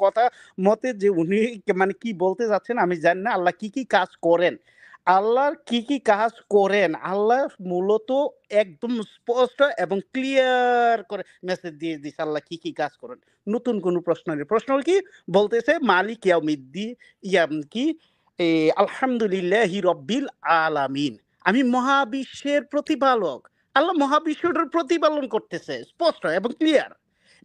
কথা মতে যে উনি মানে কি বলতে যাচ্ছেন আমি জানি না। আল্লাহ কি, কি কাজ করেন। আল্লাহর কি, কি কাজ করেন, আল্লাহ মূলত একদম স্পষ্ট এবং ক্লিয়ার করে মেসেজ দিয়ে দিছে আল্লাহ কি, কি কাজ করেন। নতুন কোনো প্রশ্ন নেই। প্রশ্ন হলো কি? বলতেছে মালিক ইয়াউমিদ্দিন কি এ আলহামদুলিল্লাহি রব্বিল আলামিন। আমি মহাবিশ্বের প্রতিপালক। আল্লাহ মহাবিশ্বটার প্রতিপালন করতেছে স্পষ্ট এবং ক্লিয়ার।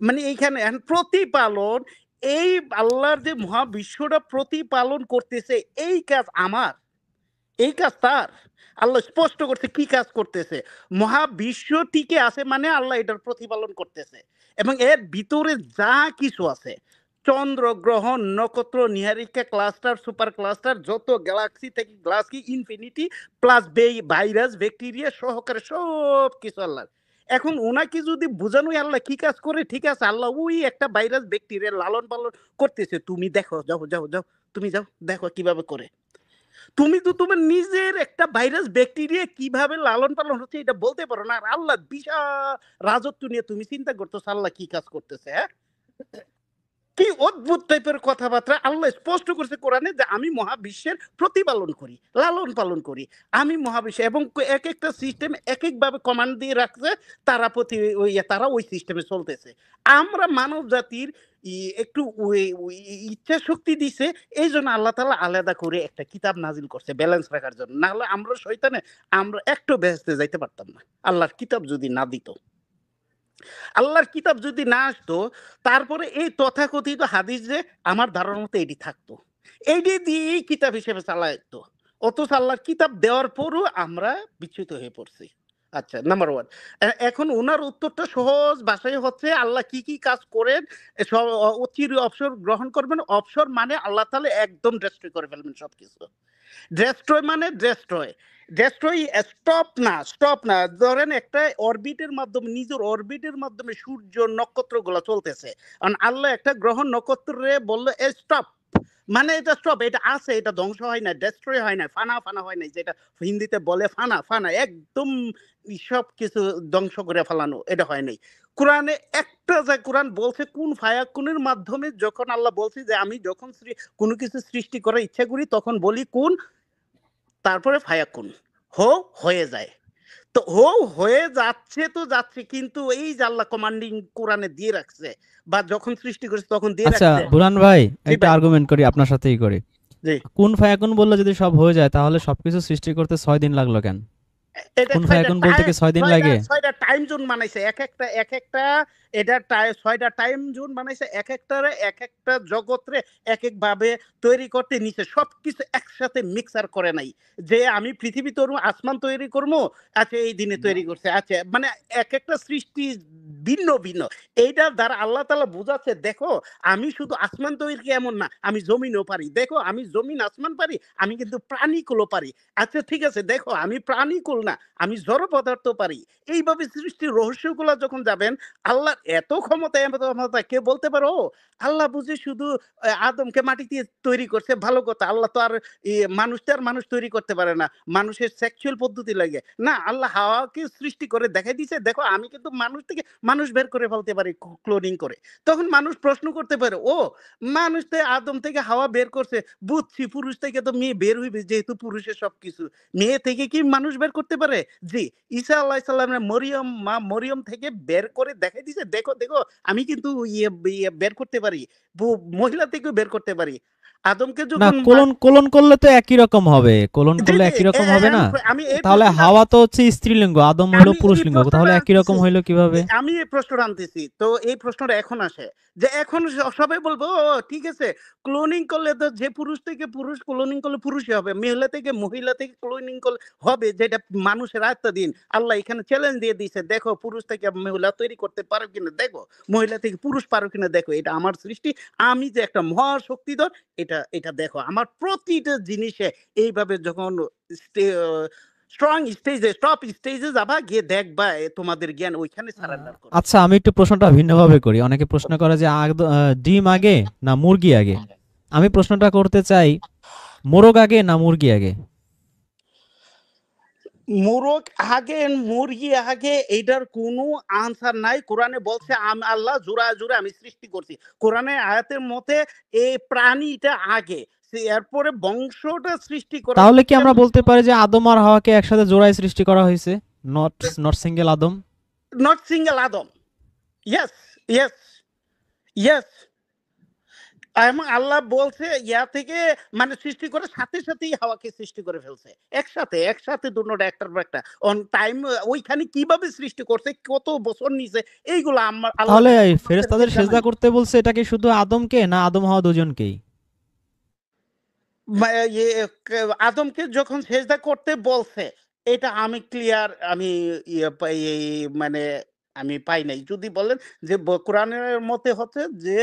মানে এইখানে এখন প্রতিপালন, এই আল্লাহর যে মহাবিশ্বটা প্রতিপালন করতেছে এই কাজ আমার, এই কাজ তার। আল্লাহ স্পষ্ট করছে কি কাজ করতেছে। মহাবিশ্ব টিকে আছে মানে আল্লাহ এটার প্রতিপালন করতেছে। এবং এর ভিতরে যা কিছু আছে, চন্দ্র, গ্রহ, নক্ষত্র, নীহারিকা, ক্লাস্টার, সুপার ক্লাস্টার, যত গ্যালাক্সি থেকে galaxy, infinity plus virus, bacteria সহকারে সব কিছু আল্লাহ। এখন ওনাকে যদি বোঝানোই আল্লাহ কি কাজ করে, ঠিক আছে আল্লাহ ওই একটা ভাইরাস ব্যাকটেরিয়া লালন পালন করতেছে, তুমি দেখো, যাও যাও যাও, তুমি যাও দেখো কিভাবে করে। তুমি তো তোমার নিজের একটা ভাইরাস ব্যাকটেরিয়া কিভাবে লালন পালন হচ্ছে এটা বলতে পারো না, আর আল্লাহ বিশাল রাজত্ব নিয়ে তুমি চিন্তা করতেছো আল্লাহ কি কাজ করতেছে। হ্যাঁ, কি অদ্ভুত টাইপের কথাবার্তা। আল্লাহ স্পষ্ট করছে কোরআনে যে আমি মহাবিশ্বের প্রতিপালন করি, লালন পালন করি। আমি মহাবিশ্ব এবং এক একটা সিস্টেম এক একভাবে কমান্ড দিয়ে রাখছে, তারা তারা ওই সিস্টেমে চলতেছে। আমরা মানব জাতির একটু ইচ্ছা শক্তি দিছে, এই জন্য আল্লাহ তাআলা আলাদা করে একটা কিতাব নাজিল করছে ব্যালেন্স রাখার জন্য। না হলে আমরা শয়তানে আমরা একটু বেহেশতে যাইতে পারতাম না আল্লাহর কিতাব যদি না দিত। আল্লাহর কিতাব যদি না আসতো, তারপরে এই তথাকথিত হাদিস যে আমার ধারণার মতো এটি থাকতো, এইটি দিয়েই কিতাব হিসেবে চালাইতো। অথচ আল্লাহর কিতাব দেওয়ার পরও আমরা বিচ্যুত হয়ে পড়ছি। আচ্ছা, নাম্বার ওয়ান। এখন ওনার উত্তরটা সহজ ভাষায় হচ্ছে আল্লাহ কি কি কাজ করেন। চির অবসর গ্রহণ করবেন। অবসর মানে আল্লাহ তাহলে একদম ডেস্ট্রয় করে ফেলবেন সবকিছু। ডেস্ট্রয় মানে ডেস্ট্রয়, ডেস্ট্রয় স্টপ না, স্টপ না। ধরেন একটা অরবিটের মাধ্যমে, নিজের অরবিটের মাধ্যমে সূর্য নক্ষত্রগুলো চলতেছে, কারণ আল্লাহ একটা গ্রহ নক্ষত্রে বললো এ স্টপ, মানে এটা স্টপ, এটা আছে, এটা ধ্বংস হয় না, ডেস্ট্রয় হয় না, ফানা ফানা হয় না, যেটা হিন্দিতে বলে ফানা ফানা, একদম সব কিছু ধ্বংস করে ফেলানো, এটা হয় নাই। কোরআনে একটা যে কোরআন বলছে কোন ফায়াকুনের মাধ্যমে, যখন আল্লাহ বলছে যে আমি যখন কোনো কিছু সৃষ্টি করার ইচ্ছা করি তখন বলি কোন, তারপরে ফায়াকুন, হো, হয়ে যায়। তো হো হয়ে যাচ্ছে তো যাচ্ছে, কিন্তু এই যে আল্লাহ কমান্ডিং কোরআনে দিয়ে রাখছে, বা যখন সৃষ্টি করেছে তখন দিয়ে আচ্ছা রাখছে। বুরহান ভাই, জি একটা ভাই। আর্গুমেন্ট করি আপনার সাথেই করি। জি, কোন ফায়াকুন বললে যদি সব হয়ে যায়, তাহলে সবকিছু সৃষ্টি করতে 6 দিন লাগলো কেন? এটা কোন ছয়টা ফায়াকুন বলতে কি 6 দিন লাগে? ছয়টা টাইম জোন বানাইছে, এক একটা এটা ছয়টা টাইম জোন বানাইছে, এক একটারে এক একটা জগৎরে এক এক ভাবে তৈরি করতে নিছে, সবকিছু একসাথে মিক্সার করে নাই যে আমি পৃথিবী তৈরি আসমান তৈরি করবো, আচ্ছা এই দিনে তৈরি করছে, আচ্ছা মানে এক একটা সৃষ্টি ভিন্ন ভিন্ন। এইটার দ্বারা আল্লাহ তাআলা বুঝাচ্ছে দেখো আমি শুধু আসমান তৈরি এমন না, আমি জমিনও পারি, দেখো আমি জমিন আসমান পারি, আমি কিন্তু প্রাণীকুলও পারি। আচ্ছা ঠিক আছে, দেখো আমি প্রাণীকুল না, আমি জড় পদার্থ পারি। এইভাবে সৃষ্টির রহস্যগুলা যখন যাবেন, আল্লাহর এত ক্ষমতা, এত ক্ষমতা, কে বলতে পারো আল্লাহ বুঝি শুধু আদমকে মাটি দিয়ে তৈরি করছে, ভালো কথা। আল্লাহ তো আর মানুষটা আর মানুষ তৈরি করতে পারে না, মানুষের সেক্সুয়াল পদ্ধতি লাগে না। আল্লাহ হাওয়াকে সৃষ্টি করে দেখাই দিছে দেখো আমি কিন্তু মানুষ থেকে মানুষ বের করে ফেলতে পারি ক্লোনিং করে। তখন মানুষ প্রশ্ন করতে পারে ও মানুষ তো আদম থেকে হাওয়া বের করছে, বুঝছি পুরুষ থেকে তো মেয়ে বের হইবে, যেহেতু পুরুষের সবকিছু, মেয়ে থেকে কি মানুষ বের করতে পারে? জি, ঈসা আলাইহিস সালামের মরিয়ম থেকে বের করে দেখাই দিছে দেখো দেখো আমি কিন্তু বের করতে পারি, মহিলা থেকেও বের করতে পারি। আদমকে না, যখন কোলন কোলন করলে তো একই রকম হবে, কোলন জি করলে জি একই রকম হবে না? আমি এই তাহলে প্রশ্নটা হাওয়া তো হচ্ছে স্ত্রীলিঙ্গ, আদম হলো আমি এই পুরুষলিঙ্গ, প্রশ্নটা তাহলে একই রকম আনতেছি। হইলো কিভাবে? আমি এই প্রশ্নটা আনতেছি। তো এই প্রশ্নটা এখন আসে যে এখন সবাই বলবে, "ও ঠিক আছে, ক্লোনিং করলে তো যে পুরুষ থেকে পুরুষ ক্লোনিং করলে পুরুষই হবে। মহিলা থেকে ক্লোনিং করলে হবে, যেটা মানুষের আয়ত্তাধীন। আল্লাহ এখানে চ্যালেঞ্জ দিয়ে দিয়েছে, দেখো পুরুষ থেকে মহিলা তৈরি করতে পারো কিনা দেখো, মহিলা থেকে পুরুষ পারো কিনা দেখো। এটা আমার সৃষ্টি। আমি যে একটা মহাশক্তিধর, এটা এটা দেখো। আমার প্রতিটা জিনিসে এইভাবে যখন স্টে স্ট্রং স্টেজে, টপ স্টেজে যাবা, গিয়ে দেখবা তোমাদের জ্ঞান ওইখানে সারেন্ডার করবে। আচ্ছা, আমি একটু প্রশ্নটা ভিন্নভাবে করি। অনেকে প্রশ্ন করে যে ডিম আগে না মুরগি আগে। আমি প্রশ্নটা করতে চাই, মোরগ আগে না মুরগি আগে? মোরগ আগে মুরগি আগে এইটার কোনো আনসার নাই। কোরআনে বলছে আমি আল্লাহ জোড়ায় জোড়ায় আমি সৃষ্টি করছি। কোরআনের আয়াতের মতে এই প্রাণীটা আগে, এরপরে বংশটা সৃষ্টি করার তাহলে কি সিস্টেম। আমরা বলতে পারি যে আদম আর হাওয়াকে একসাথে জোড়ায় সৃষ্টি করা হয়েছে, not not single Adam? Not single Adam. Yes, yes, yes. এবং আল্লাহ বলছে ইয়া থেকে মানে সৃষ্টি করে সাথে সাথেই হাওয়াকে সৃষ্টি করে ফেলছে একসাথে একসাথে দুটোটা একটার পর একটা অন টাইম। ওইখানে কিভাবে সৃষ্টি করছে, কত বছর নিছে, এইগুলো আমার আল্লাহ তাহলে আমাদেরকে ফেরেশতাদের জানাই। সেজদা করতে বলছে, এটা কি শুধু আদমকে না আদম হাওয়া দুজনকেই? আদমকে যখন সেজদা করতে বলছে এটা আমি ক্লিয়ার, আমি মানে আমি পাই নাই। যদি বলেন যে কোরআনের মতে হচ্ছে যে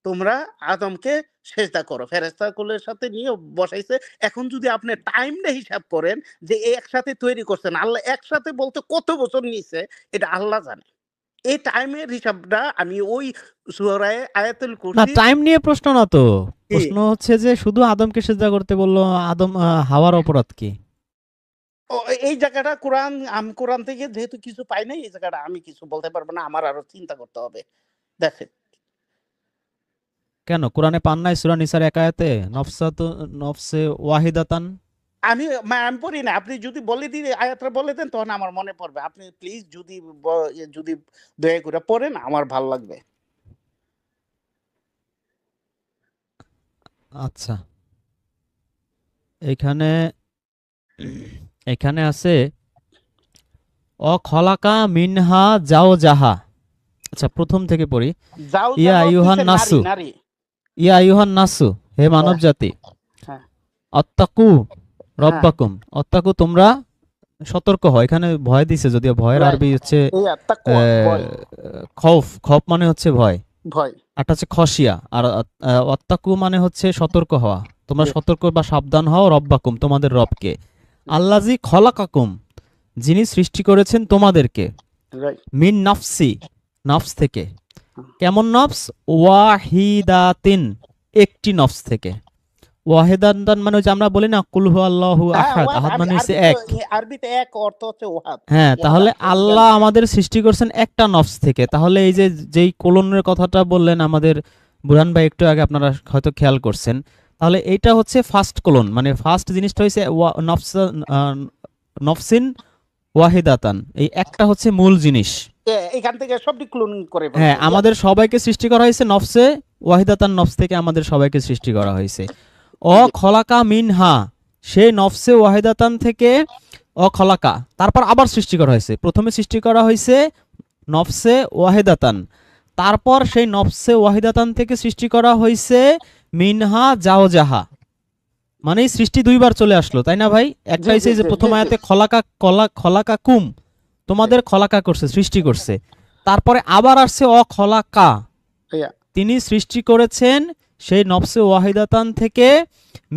তোমরা আদমকে সেজদা করো, ফেরেশতাকুলের সাথে নিয়ে বসাইছে। এখন যদি আপনি টাইমটা হিসাব করেন যে একসাথে তৈরি করছেন, আল্লাহ একসাথে বলতে কত বছর নিছে এটা আল্লাহ জানে। এই টাইমের হিসাবটা আমি ওই সূরায়ে আয়াতুল না, কুরসি। টাইম নিয়ে প্রশ্ন না তো। কি প্রশ্ন হচ্ছে যে শুধু আদমকে সেজদা করতে বললো, আদম হাওয়ার অপরাধ কি? এই জায়গাটা কোরআন, আমি কোরআন থেকে যেহেতু কিছু পাই নাই, এই জায়গাটা আমি কিছু বলতে পারবো না। আমার আরো চিন্তা করতে হবে। That's it. কেন কোরআনে পান নাই সূরা নিসার এক আয়াতে নফসে ওয়াহিদাতান? আমি পড়ি না। আপনি যদি বলে দিন আয়াতটা বলে দেন তখন আমার মনে পড়বে। আপনি প্লিজ যদি যদি দয়া করে পড়েন আমার ভালো লাগবে। আচ্ছা, এখানে এখানে আছে খলাকা মিনহা যাও জাহা। আচ্ছা, প্রথম থেকে পড়ি। যাও ইয়া যাও আইয়ুহান কিসের নারী নাসু, নারী। ইয়া আইয়ুহান নাসু, হে মানব হ্যাঁ, জাতি, হ্যাঁ, অত্তাকু হ্যাঁ। রব্বাকুম, অত্তাকু তোমরা সতর্ক হয়। এখানে ভয় দিছে, যদিও ভয়ের রাইট। আরবি হচ্ছে ইয়া তাকওয়া ভয়। খৌফ। খৌফ মানে হচ্ছে ভয়, ভয়। একটা হচ্ছে খসিয়া, আর অত্তাকু মানে হচ্ছে সতর্ক হওয়া। তোমরা সতর্ক বা সাবধান হও রব্বাকুম, তোমাদের রবকে। আল্লাজি খলাকাকুম, যিনি সৃষ্টি করেছেন তোমাদেরকে, রাইট। মিন নফসি, নফস থেকে। কেমন নফস? ওয়াহিদাতিন, একটি নফস থেকে। ওয়াহিদাতান মানে হচ্ছে আমরা বলি না কুল হু আল্লাহু হ্যাঁ, আহাদ, ওয়াহাব। আহাদ মানে হচ্ছে আরবিতে এক। আরবিতে এক অর্থ হচ্ছে ওয়াহাব। হ্যাঁ, তাহলে ওয়াহাব আল্লাহ জানি। আমাদের সৃষ্টি করছেন একটা নফস থেকে। তাহলে এই যে যেই কোলনের কথাটা বললেন আমাদের বুরহান ভাই একটু আগে, আপনারা হয়তো খেয়াল করছেন, তাহলে এইটা হচ্ছে ফার্স্ট কোলন, মানে ফার্স্ট জিনিসটা হচ্ছে নফসিন ওয়াহিদাতান, এই একটা হচ্ছে মূল জিনিস। এখান থেকে সবটি ক্লোনিং করে হ্যাঁ, ফেলছে। ইয়েস। আমাদের সবাইকে সৃষ্টি করা হয়েছে নফসে ওয়াহিদাতান, নফস থেকে আমাদের সবাইকে সৃষ্টি করা হয়েছে। জি। খলাকা মিনহা, সেই নফসে ওয়াহিদাতান থেকে খলাকা, তারপর আবার সৃষ্টি করা হয়েছে। প্রথমে সৃষ্টি করা হয়েছে নফসে ওয়াহিদাতান, তারপর সেই নফসে ওয়াহিদাতান থেকে সৃষ্টি করা হয়েছে মিনহা যাও জাহা। মানে এই সৃষ্টি দুইবার চলে আসলো, তাই না ভাই? একটা জি, জি, হয়েছে যে জি, প্রথম জি, জি। আয়াতে খলাকা কুম, তোমাদের খলাকা করছে, সৃষ্টি করছে। তারপরে আবার আসছে খলাকা, ইয়া। তিনি সৃষ্টি করেছেন সেই নফসে ওয়াহিদাতান থেকে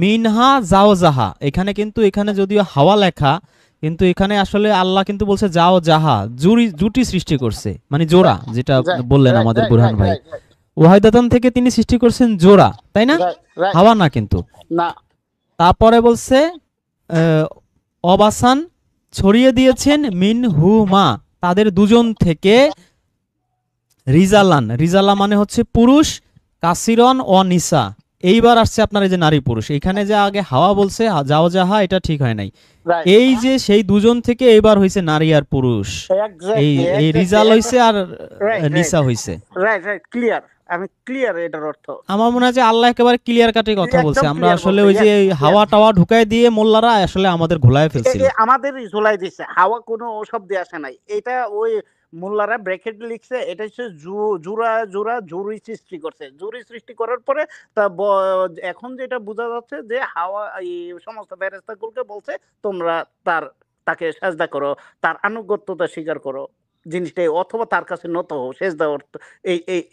মিনহা যাও জাহা। এখানে কিন্তু, এখানে যদিও হাওয়া লেখা, কিন্তু এখানে আসলে আল্লাহ কিন্তু বলছে যাও জাহা, জুটি সৃষ্টি করছে, মানে জোড়া, রাইট, যেটা রাইট, বললেন রাইট, আমাদের রাইট, বুরহান রাইট, ভাই। রাইট, রাইট, ওয়াহিদাতান থেকে তিনি সৃষ্টি করছেন জোড়া, তাই না? Right, right. হাওয়া না কিন্তু। না। তারপরে বলছে অবাসান, ছড়িয়ে দিয়েছেন মিন হু মা, তাদের দুজন থেকে রিজালান, রিজালা মানে হচ্ছে পুরুষ, কাসিরন ও নিসা। এইবার আসছে আপনার এই যে নারী পুরুষ, এখানে যে আগে হাওয়া বলছে যাও জাহা, এটা ঠিক হয় নাই। রাইট। এই যে সেই দুজন থেকে এইবার হইছে নারী আর পুরুষ, এই এক্স্যাক্টলি, এই এক্স্যাক্টলি, রিজাল হইছে আর রাইট, রাইট, নিসা হইছে। Right, right. ক্লিয়ার। আমি ক্লিয়ার এটার অর্থ। আমার মনে হয় যে আল্লাহ একেবারে ক্লিয়ার কাটে কথা বলছে। একদম আমরা ক্লিয়ার আসলে বলছে। ওই যে ইয়েস, হাওয়া ইয়েস। টাওয়া ঢুকাই দিয়ে মোল্লারা আসলে আমাদের ঘোলায় ফেলছিল। আমাদেরই ঝোলাই দিছে। হাওয়া কোনো শব্দে আসে নাই। এটা ওই মোল্লারা ব্র্যাকেট লিখছে। এটা হচ্ছে জুরি সৃষ্টি করছে। জুরি সৃষ্টি করার পরে তা এখন যেটা বোঝা যাচ্ছে যে হাওয়া এই সমস্ত ফেরেশতাগুলোকে বলছে তোমরা তাকে সেজদা করো, তার আনুগত্যতা স্বীকার করো। জিনিসটাই অথবা তার কাছে নত হও। সেজদা অর্থ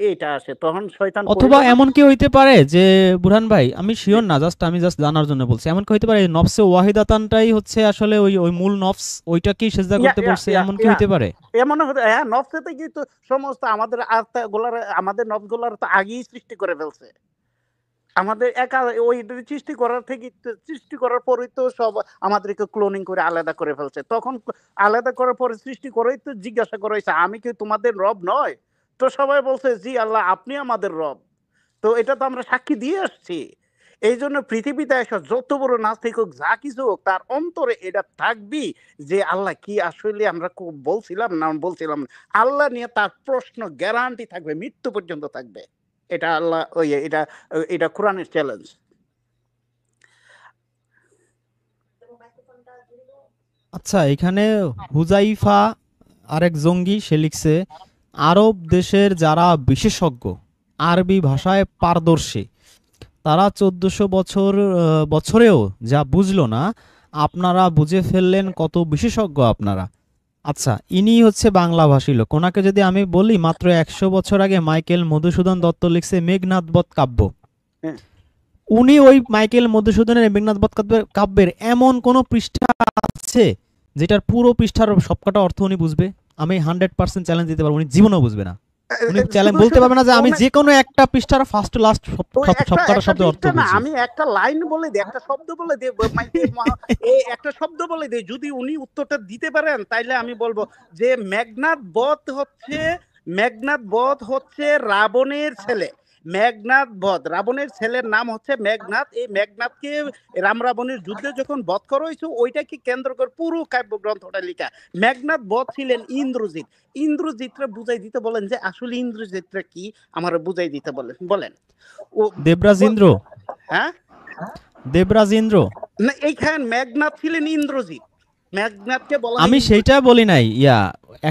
এইটা আসে। তখন শয়তান কই অথবা বলে। এমন কি হইতে পারে যে বুরহান ভাই, আমি জি, শিওর না, আমি জাস্ট জানার জন্য বলছি, এমন কি হইতে পারে নফসে ওয়াহিদাতানটাই হচ্ছে আসলে ওই ওই মূল নফস, ওইটাকেই সেজদা ইয়া, করতে ইয়া, বলছে, ইয়া, এমন কি ইয়া। হইতে পারে? এমন হতে হ্যাঁ, নফসেতে কিন্তু সমস্ত আমাদের আত্মাগুলার, আমাদের নফসগুলার তো আগেই সৃষ্টি করে ফেলছে। আমাদের একা ওই সৃষ্টি করার থেকে সৃষ্টি করার পরেই তো সব আমাদেরকে ক্লোনিং করে আলাদা করে ফেলছে। তখন আলাদা করার পরে সৃষ্টি করেই তো জিজ্ঞাসা করা হয়েছে, আমি কি তোমাদের রব নয়? তো সবাই বলছে, জি আল্লাহ, আপনি আমাদের রব। তো এটা তো আমরা সাক্ষী দিয়ে আসছি। এই জন্য পৃথিবীতে এসে যত বড় নাস্তিক হোক, যা কিছু হোক, তার অন্তরে এটা থাকবি যে আল্লাহ কি আসলে আমরা বলছিলাম না বলছিলাম না। আল্লাহ নিয়ে তার প্রশ্ন গ্যারান্টি থাকবে, মৃত্যু পর্যন্ত থাকবে। এটা আল্লাহ ওই এটা এটা কোরআনের চ্যালেঞ্জ। আচ্ছা, এখানে হুজাইফা আরেক জঙ্গি সে লিখছে, আরব দেশের যারা বিশেষজ্ঞ, আরবি ভাষায় পারদর্শী, তারা 1400 বছরেও যা বুঝলো না, আপনারা বুঝে ফেললেন কত বিশেষজ্ঞ আপনারা। আচ্ছা, ইনি হচ্ছে বাংলাভাষী লোক। ওনাকে যদি আমি বলি, মাত্র 100 বছর আগে মাইকেল মধুসূদন দত্ত লিখছে মেঘনাদ বধ কাব্য, হ্যাঁ। উনি ওই মাইকেল মধুসূদনের মেঘনাদ বধ কাব্যের এমন কোন পৃষ্ঠা আছে যেটার পুরো পৃষ্ঠার সবকটা অর্থ উনি বুঝবে? আমি 100% চ্যালেঞ্জ দিতে পারবো, উনি জীবনেও বুঝবে না। উনি চ্যালেঞ্জ বলতে পারবে না যে আমি যে কোনো একটা পৃষ্ঠার ফার্স্ট লাস্ট সবকটা শব্দের অর্থ না, বুঝি। আমি একটা লাইন বলে দিই, একটা শব্দ বলে দিই, একটা শব্দ বলে দিই, যদি উনি উত্তরটা দিতে পারেন তাইলে আমি বলবো যে মেঘনাদ বধ হচ্ছে রাবণের ছেলে। মেঘনাদ বধ, রাবণের ছেলের নাম হচ্ছে মেঘনাদ। এই মেঘনাদকে রাম রাবণের যুদ্ধে যখন বধ করা হয়েছে, ওইটাকে কেন্দ্র করে পুরো কাব্যগ্রন্থটা লেখা। মেঘনাদ বধ ছিলেন ইন্দ্রজিৎ। ইন্দ্রজিৎরা বুঝাই দিতে বলেন যে আসলে ইন্দ্রজিৎরা কি, আমার বুঝাই দিতে বলেন। ও দেবরাজ ইন্দ্র, হ্যাঁ, দেবরাজ ইন্দ্র। না, এইখানে মেঘনাদ ছিলেন ইন্দ্রজিৎ। মেঘনাদকে বলা হয় আমি সেইটা বলি নাই,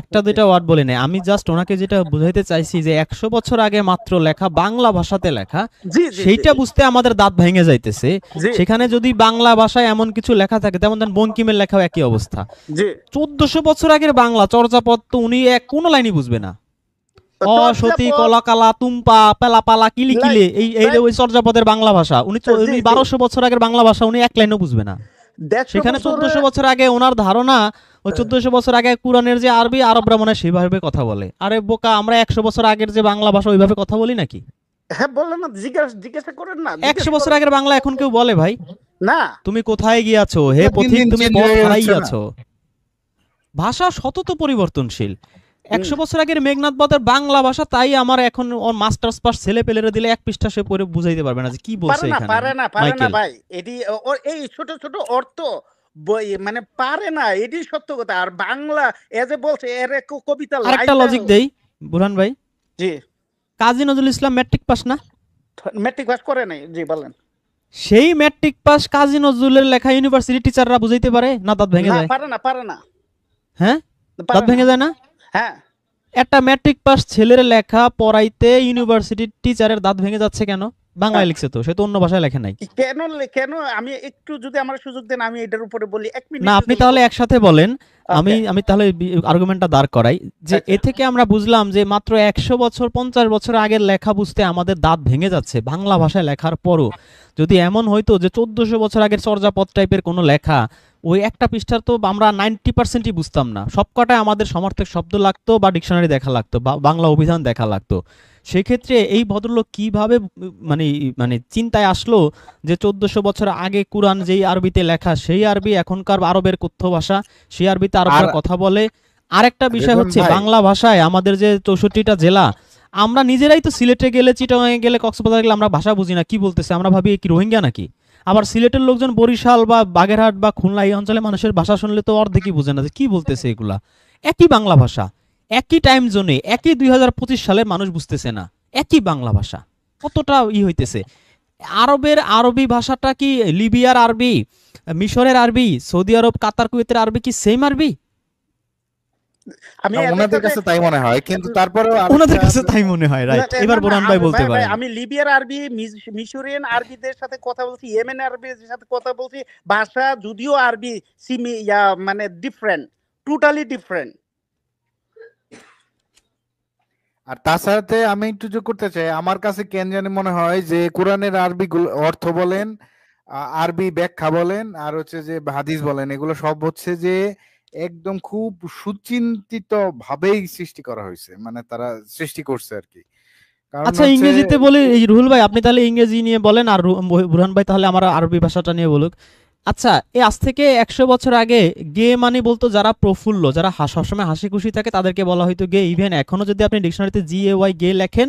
একটা দুইটা ওয়ার্ড বলি নাই, আমি জাস্ট ওনাকে যেটা বুঝাইতে চাইছি যে 100 বছর আগে মাত্র লেখা, বাংলা ভাষাতে লেখা, জি জি সেইটা বুঝতে আমাদের দাঁত ভেঙে যাইতেছে। জি সেখানে যদি বাংলা ভাষায় এমন কিছু লেখা থাকে, যেমন ধরেন বঙ্কিমের লেখাও একই অবস্থা। জি 1400 বছর আগের বাংলা চর্যাপদ তো উনি কোনো লাইনই বুঝবে না। অসতী চর্যাপদ কলাকালা তুম্পা পেলাপালা কিলি কিলে, এই এই লাইক ওই চর্যাপদের বাংলা ভাষা উনি জি উনি জি 1200 বছর আগের বাংলা ভাষা উনি এক লাইনও বুঝবে না। 150 সেখানে বছরে 1400 বছর আগে ওনার ধারণা, ওই 1400 বছর আগে কোরআনের যে আরবি, আরবরা মনে হয় সেইভাবে কথা বলে। আরে বোকা, আমরা 100 বছর আগের যে বাংলা ভাষা ওইভাবে কথা বলি নাকি? হ্যাঁ, বললেন না, জিজ্ঞাসা করেন না, 100 বছর আগের বাংলা এখন কেউ বলে ভাই? না। তুমি কোথায় গিয়াছো হে দিন পথিক, দিন তুমি চেঞ্জ পথ হয়ে যাচ্ছে না? হারাইয়াছো। ভাষা সতত পরিবর্তনশীল। 100 বছর আগের মেঘনাদ বধের বাংলা ভাষা, তাই আমার এখন ওর মাস্টার্স পাস ছেলে পেলেরে দিলে এক পৃষ্ঠা সে পড়ে বুঝাইতে পারবে না যে কি বলছে এখানে পারে না মাইকেল। ভাই। এটি ওর এই ছোট ছোট অর্থ মানে পারে না, এটি সত্য কথা। আর বাংলা বলছে এর এক কবিতা আরেকটা লজিক দেই বুরহান ভাই, জি, কাজী নজরুল ইসলাম ম্যাট্রিক পাস না? মেট্রিক পাস করে নাই, জি বলেন। সেই ম্যাট্রিক পাস কাজী নজরুলের লেখা ইউনিভার্সিটি টিচাররা বুঝাইতে পারে না? দাঁত ভেঙে না, যায়। পারে না হ্যাঁ, পারে দাঁত না। ভেঙে যায় না? হ্যাঁ, একটা ম্যাট্রিক পাস ছেলের লেখা পড়াইতে ইউনিভার্সিটি টিচারের দাঁত ভেঙে যাচ্ছে কেন? বাংলায় লিখছে তো, সে তো অন্য ভাষায় লেখে নাই। কেন আমি একটু, যদি আমার সুযোগ দেন আমি এটার উপরে বলি, 1 মিনিট না, আপনি তাহলে একসাথে বলেন। আমি ওকে। আমি তাহলে আর্গুমেন্টটা দাঁড় করাই যে আচ্ছা। এ থেকে আমরা বুঝলাম যে মাত্র 100 বছর 50 বছর আগের লেখা বুঝতে আমাদের দাঁত ভেঙে যাচ্ছে বাংলা ভাষায় লেখার পরও। যদি এমন হইতো যে 1400 বছর আগের চর্যাপদ টাইপের কোনো লেখা, ওই একটা পৃষ্ঠার তো আমরা 90%ই বুঝতাম না, সবকটায় আমাদের সমার্থক শব্দ লাগতো বা ডিকশনারি দেখা লাগতো বা বাংলা অভিধান দেখা লাগতো। সেক্ষেত্রে এই ভদ্রলোক কিভাবে মানে মানে চিন্তায় আসলো যে 1400 বছর আগে কোরআন যেই আরবিতে লেখা, সেই আরবি এখনকার আরবের কথ্য ভাষা, সেই আরবিতে আরবরা আর কথা বলে। আরেকটা বিষয় রেদওয়ান হচ্ছে ভাই, বাংলা ভাষায় আমাদের যে 64টা জেলা, আমরা নিজেরাই তো সিলেটে গেলে, চিটাগাঙে গেলে, কক্সবাজার গেলে আমরা ভাষা বুঝি না, কি বলতেছে আমরা ভাবি কি রোহিঙ্গা নাকি। আবার সিলেটের লোকজন বরিশাল বা বাগেরহাট বা খুলনা এই অঞ্চলে মানুষের ভাষা শুনলে তো অর্ধেকই বুঝে না যে কি বলতেছে এগুলা। একই বাংলা ভাষা, একই টাইম জোনে, একই 2025 সালের মানুষ বুঝতেছে না একই বাংলা ভাষা। কতটা হইতেছে। আরবের আরবি ভাষাটা কি লিবিয়ার আরবি, মিশরের আরবি, সৌদি আরব কাতার কুয়েতের আরবি কি সেম আরবি? আমি ওনাদের কাছে তাই মনে হয়, কিন্তু তারপরেও ওনাদের কাছে তাই মনে হয়, রাইট। এবার বোরান ভাই বলতে পারেন। আমি লিবিয়ার আরবি, মিশরিয়ান আরবিদের সাথে কথা বলছি, ইয়েমেন আরবিদের সাথে কথা বলছি। ভাষা যদিও আরবি মানে ডিফারেন্ট, টোটালি ডিফারেন্ট। আর তাছাড়াতে আমি একটু যোগ করতে চাই, আমার কাছে কেন জানি মনে হয় যে কোরআনের আরবি অর্থ বলেন, আরবি ব্যাখ্যা বলেন, আর হচ্ছে যে হাদিস বলেন, এগুলো সব হচ্ছে যে একদম খুব সুচিন্তিত ভাবেই সৃষ্টি করা হয়েছে, মানে তারা সৃষ্টি করছে আর কি। কারণ আচ্ছা হচ্ছে ইংরেজিতে বলি, এই রুহুল ভাই আপনি তাহলে ইংরেজি নিয়ে বলেন, আর বুরহান ভাই তাহলে আমার আরবি ভাষাটা নিয়ে বলুক। আচ্ছা, এই আজ থেকে 100 বছর আগে গে মানে বলতো যারা প্রফুল্ল, যারা সবসময় হাসি খুশি থাকে তাদেরকে বলা হয়তো গে। ইভেন এখনো যদি আপনি ডিকশনারিতে GAY গে লেখেন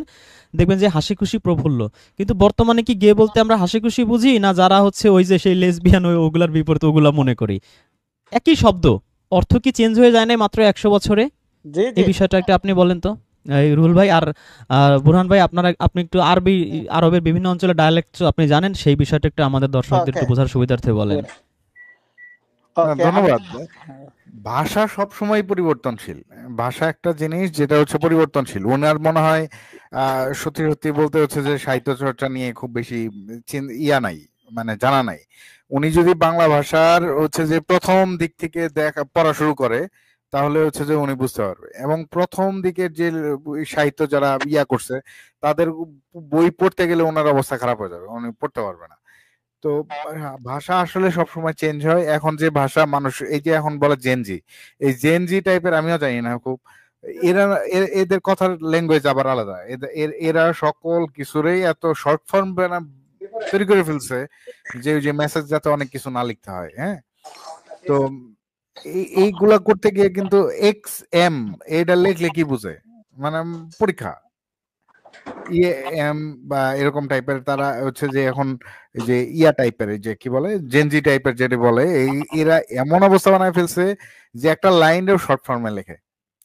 দেখবেন যে হাসি খুশি প্রফুল্ল। কিন্তু বর্তমানে কি গে বলতে আমরা হাসি খুশি বুঝি, না যারা হচ্ছে ওই যে সেই লেসবিয়ান ওগুলার বিপরীতে ওগুলা মনে করি? একই শব্দ, অর্থ কি চেঞ্জ হয়ে যায় না মাত্র 100 বছরে? জি এই জি বিষয়টা একটা আপনি বলেন তো, এই রুহুল ভাই। আর বুরহান ভাই আপনি একটু আরবের বিভিন্ন অঞ্চলের ডায়ালেক্ট আপনি জানেন, সেই বিষয়টা একটু আমাদের দর্শকদের ওকে একটু বোঝার সুবিধার্থে বলেন। ওকে আমি ধন্যবাদ। ভাষা সব সময় পরিবর্তনশীল। ভাষা একটা জিনিস যেটা হচ্ছে পরিবর্তনশীল। ওনার মনে হয় সত্যি সত্যি বলতে হচ্ছে যে সাহিত্য চর্চা নিয়ে খুব বেশি ইয়া নাই, মানে জানা নাই। উনি যদি বাংলা ভাষার হচ্ছে যে প্রথম দিক থেকে পড়া শুরু করে তাহলে হচ্ছে যে উনি বুঝতে পারবে। এবং প্রথম দিকের যে সাহিত্য যারা ইয়া করছে তাদের বই পড়তে গেলে ওনার অবস্থা খারাপ হয়ে যাবে, উনি পড়তে পারবে না। তো ভাষা আসলে সবসময় চেঞ্জ হয়। এখন যে ভাষা মানুষ এই যে এখন বলে জেনজি, এই জেনজি টাইপের আমিও জানি না খুব, এরা এদের কথার ল্যাঙ্গুয়েজ আবার আলাদা। এরা সকল কিছুরই এত শর্ট ফর্ম তৈরি করে ফেলছে যে ওই যে মেসেজ যাতে অনেক কিছু না লিখতে হয়। হ্যাঁ, তো এইগুলা করতে গিয়ে কিন্তু XM এটা লিখলে কি বুঝে, মানে পরীক্ষা বা এরকম টাইপের তারা হচ্ছে যে এখন এই যে ইয়া টাইপের যে কি বলে জেনজি টাইপের যেটা বলে এরা এমন অবস্থা বানায় ফেলছে যে একটা লাইনেও শর্ট ফর্মে লেখে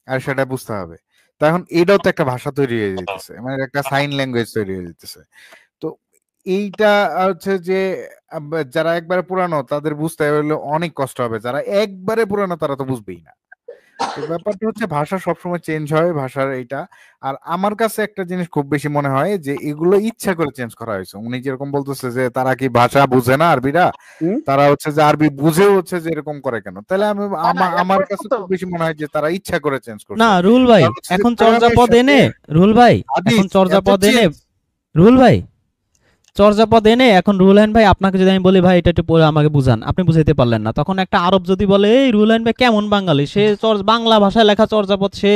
আর সেটা বুঝতে হবে। তো এখন এটাও তো একটা ভাষা তৈরি হয়ে যেতেছে, মানে একটা সাইন ল্যাঙ্গুয়েজ তৈরি হয়ে যেতেছে। তো এইটা হচ্ছে যে যারা একবারে পুরানো তাদের বুঝতে হলে অনেক কষ্ট হবে, যারা একবারে পুরানো তারা তো বুঝবেই না। তো ব্যাপারটা হচ্ছে ভাষা সবসময় চেঞ্জ হয়, ভাষার এইটা। আর আমার কাছে একটা জিনিস খুব বেশি মনে হয় যে এগুলো ইচ্ছা করে চেঞ্জ করা হয়েছে। উনি যেরকম বলতেছে যে তারা কি ভাষা বুঝে না আরবিরা, তারা হচ্ছে যে আরবি বুঝেও হচ্ছে যে এরকম করে কেন, তাহলে আমি না আমার একবার কাছে তো খুব বেশি মনে হয় যে তারা ইচ্ছা করে চেঞ্জ না করছে। রুহুল ভাই, কারণ হচ্ছে যে এখন কোরআনের চর্যাপদ সাথে এনে, রুহুল ভাই এখন হাদিস এত চর্যাপদ এনে, চেঞ্জ। রুহুল ভাই চর্যাপদ এনে এখন রুহুলাইন ভাই আপনাকে যদি আমি বলি ভাই এটা একটু পড়ে আমাকে বুঝান, আপনি বুঝাইতে পারলেন না, তখন একটা আরব যদি বলে এই রুহুলাইন ভাই কেমন বাঙালি, সে বাংলা ভাষায় লেখা চর্যাপদ, সে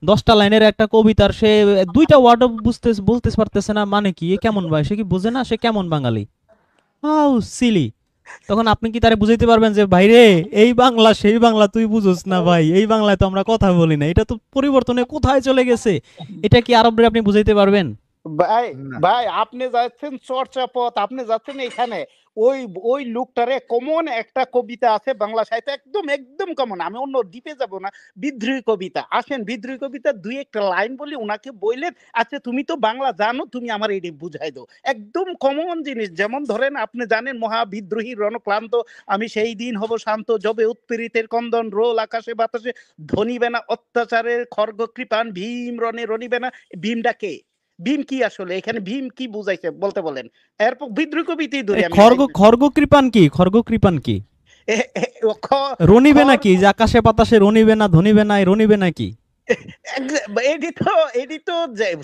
10টা লাইনের একটা কবিতার সে 2টা ওয়ার্ডও বলতে পারতেছে না, মানে কি এ কেমন ভাই, সে কি বুঝে না, সে কেমন বাঙালি? How Seely. তখন আপনি কি তারে বুঝাইতে পারবেন যে ভাই রে এই বাংলা সেই বাংলা তুই বুঝোস না ভাই, এই বাংলায় তো আমরা কথা বলি না, এটা তো পরিবর্তনে কোথায় চলে গেছে? এটা কি আরবরে আপনি বুঝাইতে পারবেন? ভাই না, ভাই আপনি যাচ্ছেন চর্চাপদ, আপনি যাচ্ছেন এখানে ওই ওই লোকটারে কমন একটা কবিতা আছে বাংলা সাহিত্যে, একদম একদম কমন। আমি অন্য দ্বীপে যাব না, বিদ্রোহী কবিতা আসেন, বিদ্রোহী কবিতা দুই একটা লাইন বলি ওনাকে বললেন আচ্ছা তুমি তো বাংলা জানো, তুমি আমার এটি বুঝাই দাও, একদম কমন জিনিস। যেমন ধরেন আপনি জানেন মহাবিদ্রোহী রণক্লান্ত আমি সেই দিন হব শান্ত, যবে উৎপীড়িতের কন্দন রোল আকাশে বাতাসে, ধনিবে না অত্যাচারের খর্গ কৃপান, ভীম রণে রণিবে না। ভীমটা কে? ভীম কি আসলে এখানে ভীম কি বুঝাইছে বলতে বলেন? এরপর বিদ্রোহী কবিতাই ধরি এই আমি খর্গ খর্গ কৃপান কি, খর্গ কৃপান কি? রনিবে নাকি, যে আকাশে বাতাসে রনিবে না ধনিবে না, এই রনিবে নাকি? এটি তো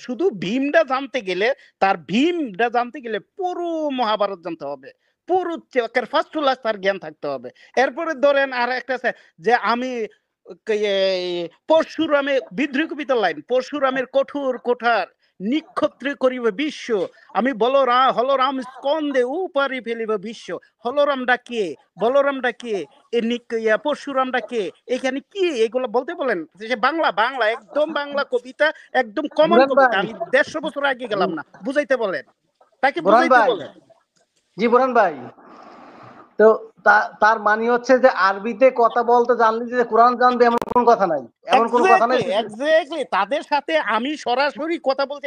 শুধু ভীমটা জানতে গেলে, তার ভীমটা জানতে গেলে পুরো মহাভারত জানতে হবে, পুরো ফার্স্ট টু লাস্ট তার জ্ঞান থাকতে হবে। এরপরে ধরেন আর একটা আছে যে আমি পরশুরামে বিদ্রোহী কবিতার লাইন, পরশুরামের কঠোর কোঠার নিক্ষত্রে করিবে বিশ্ব, আমি বলরাম হলরাম স্কন্দে উপারি ফেলিব বিশ্ব। হলরামটা কে? বলরামটা কে? পরশুরামটা কে? এখানে কি এগুলো বলতে বলেন? সে বাংলা বাংলা একদম বাংলা কবিতা, একদম কমন বুরান কবিতা। ভাই, আমি 150 বছর আগে গেলাম না, বুঝাইতে বলেন, তাকে বুরান বুঝাইতে ভাই, বলেন। জি বুরান ভাই। তো তার মানে হচ্ছে যে আরবিতে কথা বলতে জানলে যে কোরআন জানবে এমন কোনো কথা নাই, এমন কোনো কথা নাই। এক্স্যাক্টলি তাদের সাথে আমি সরাসরি কথা বলতে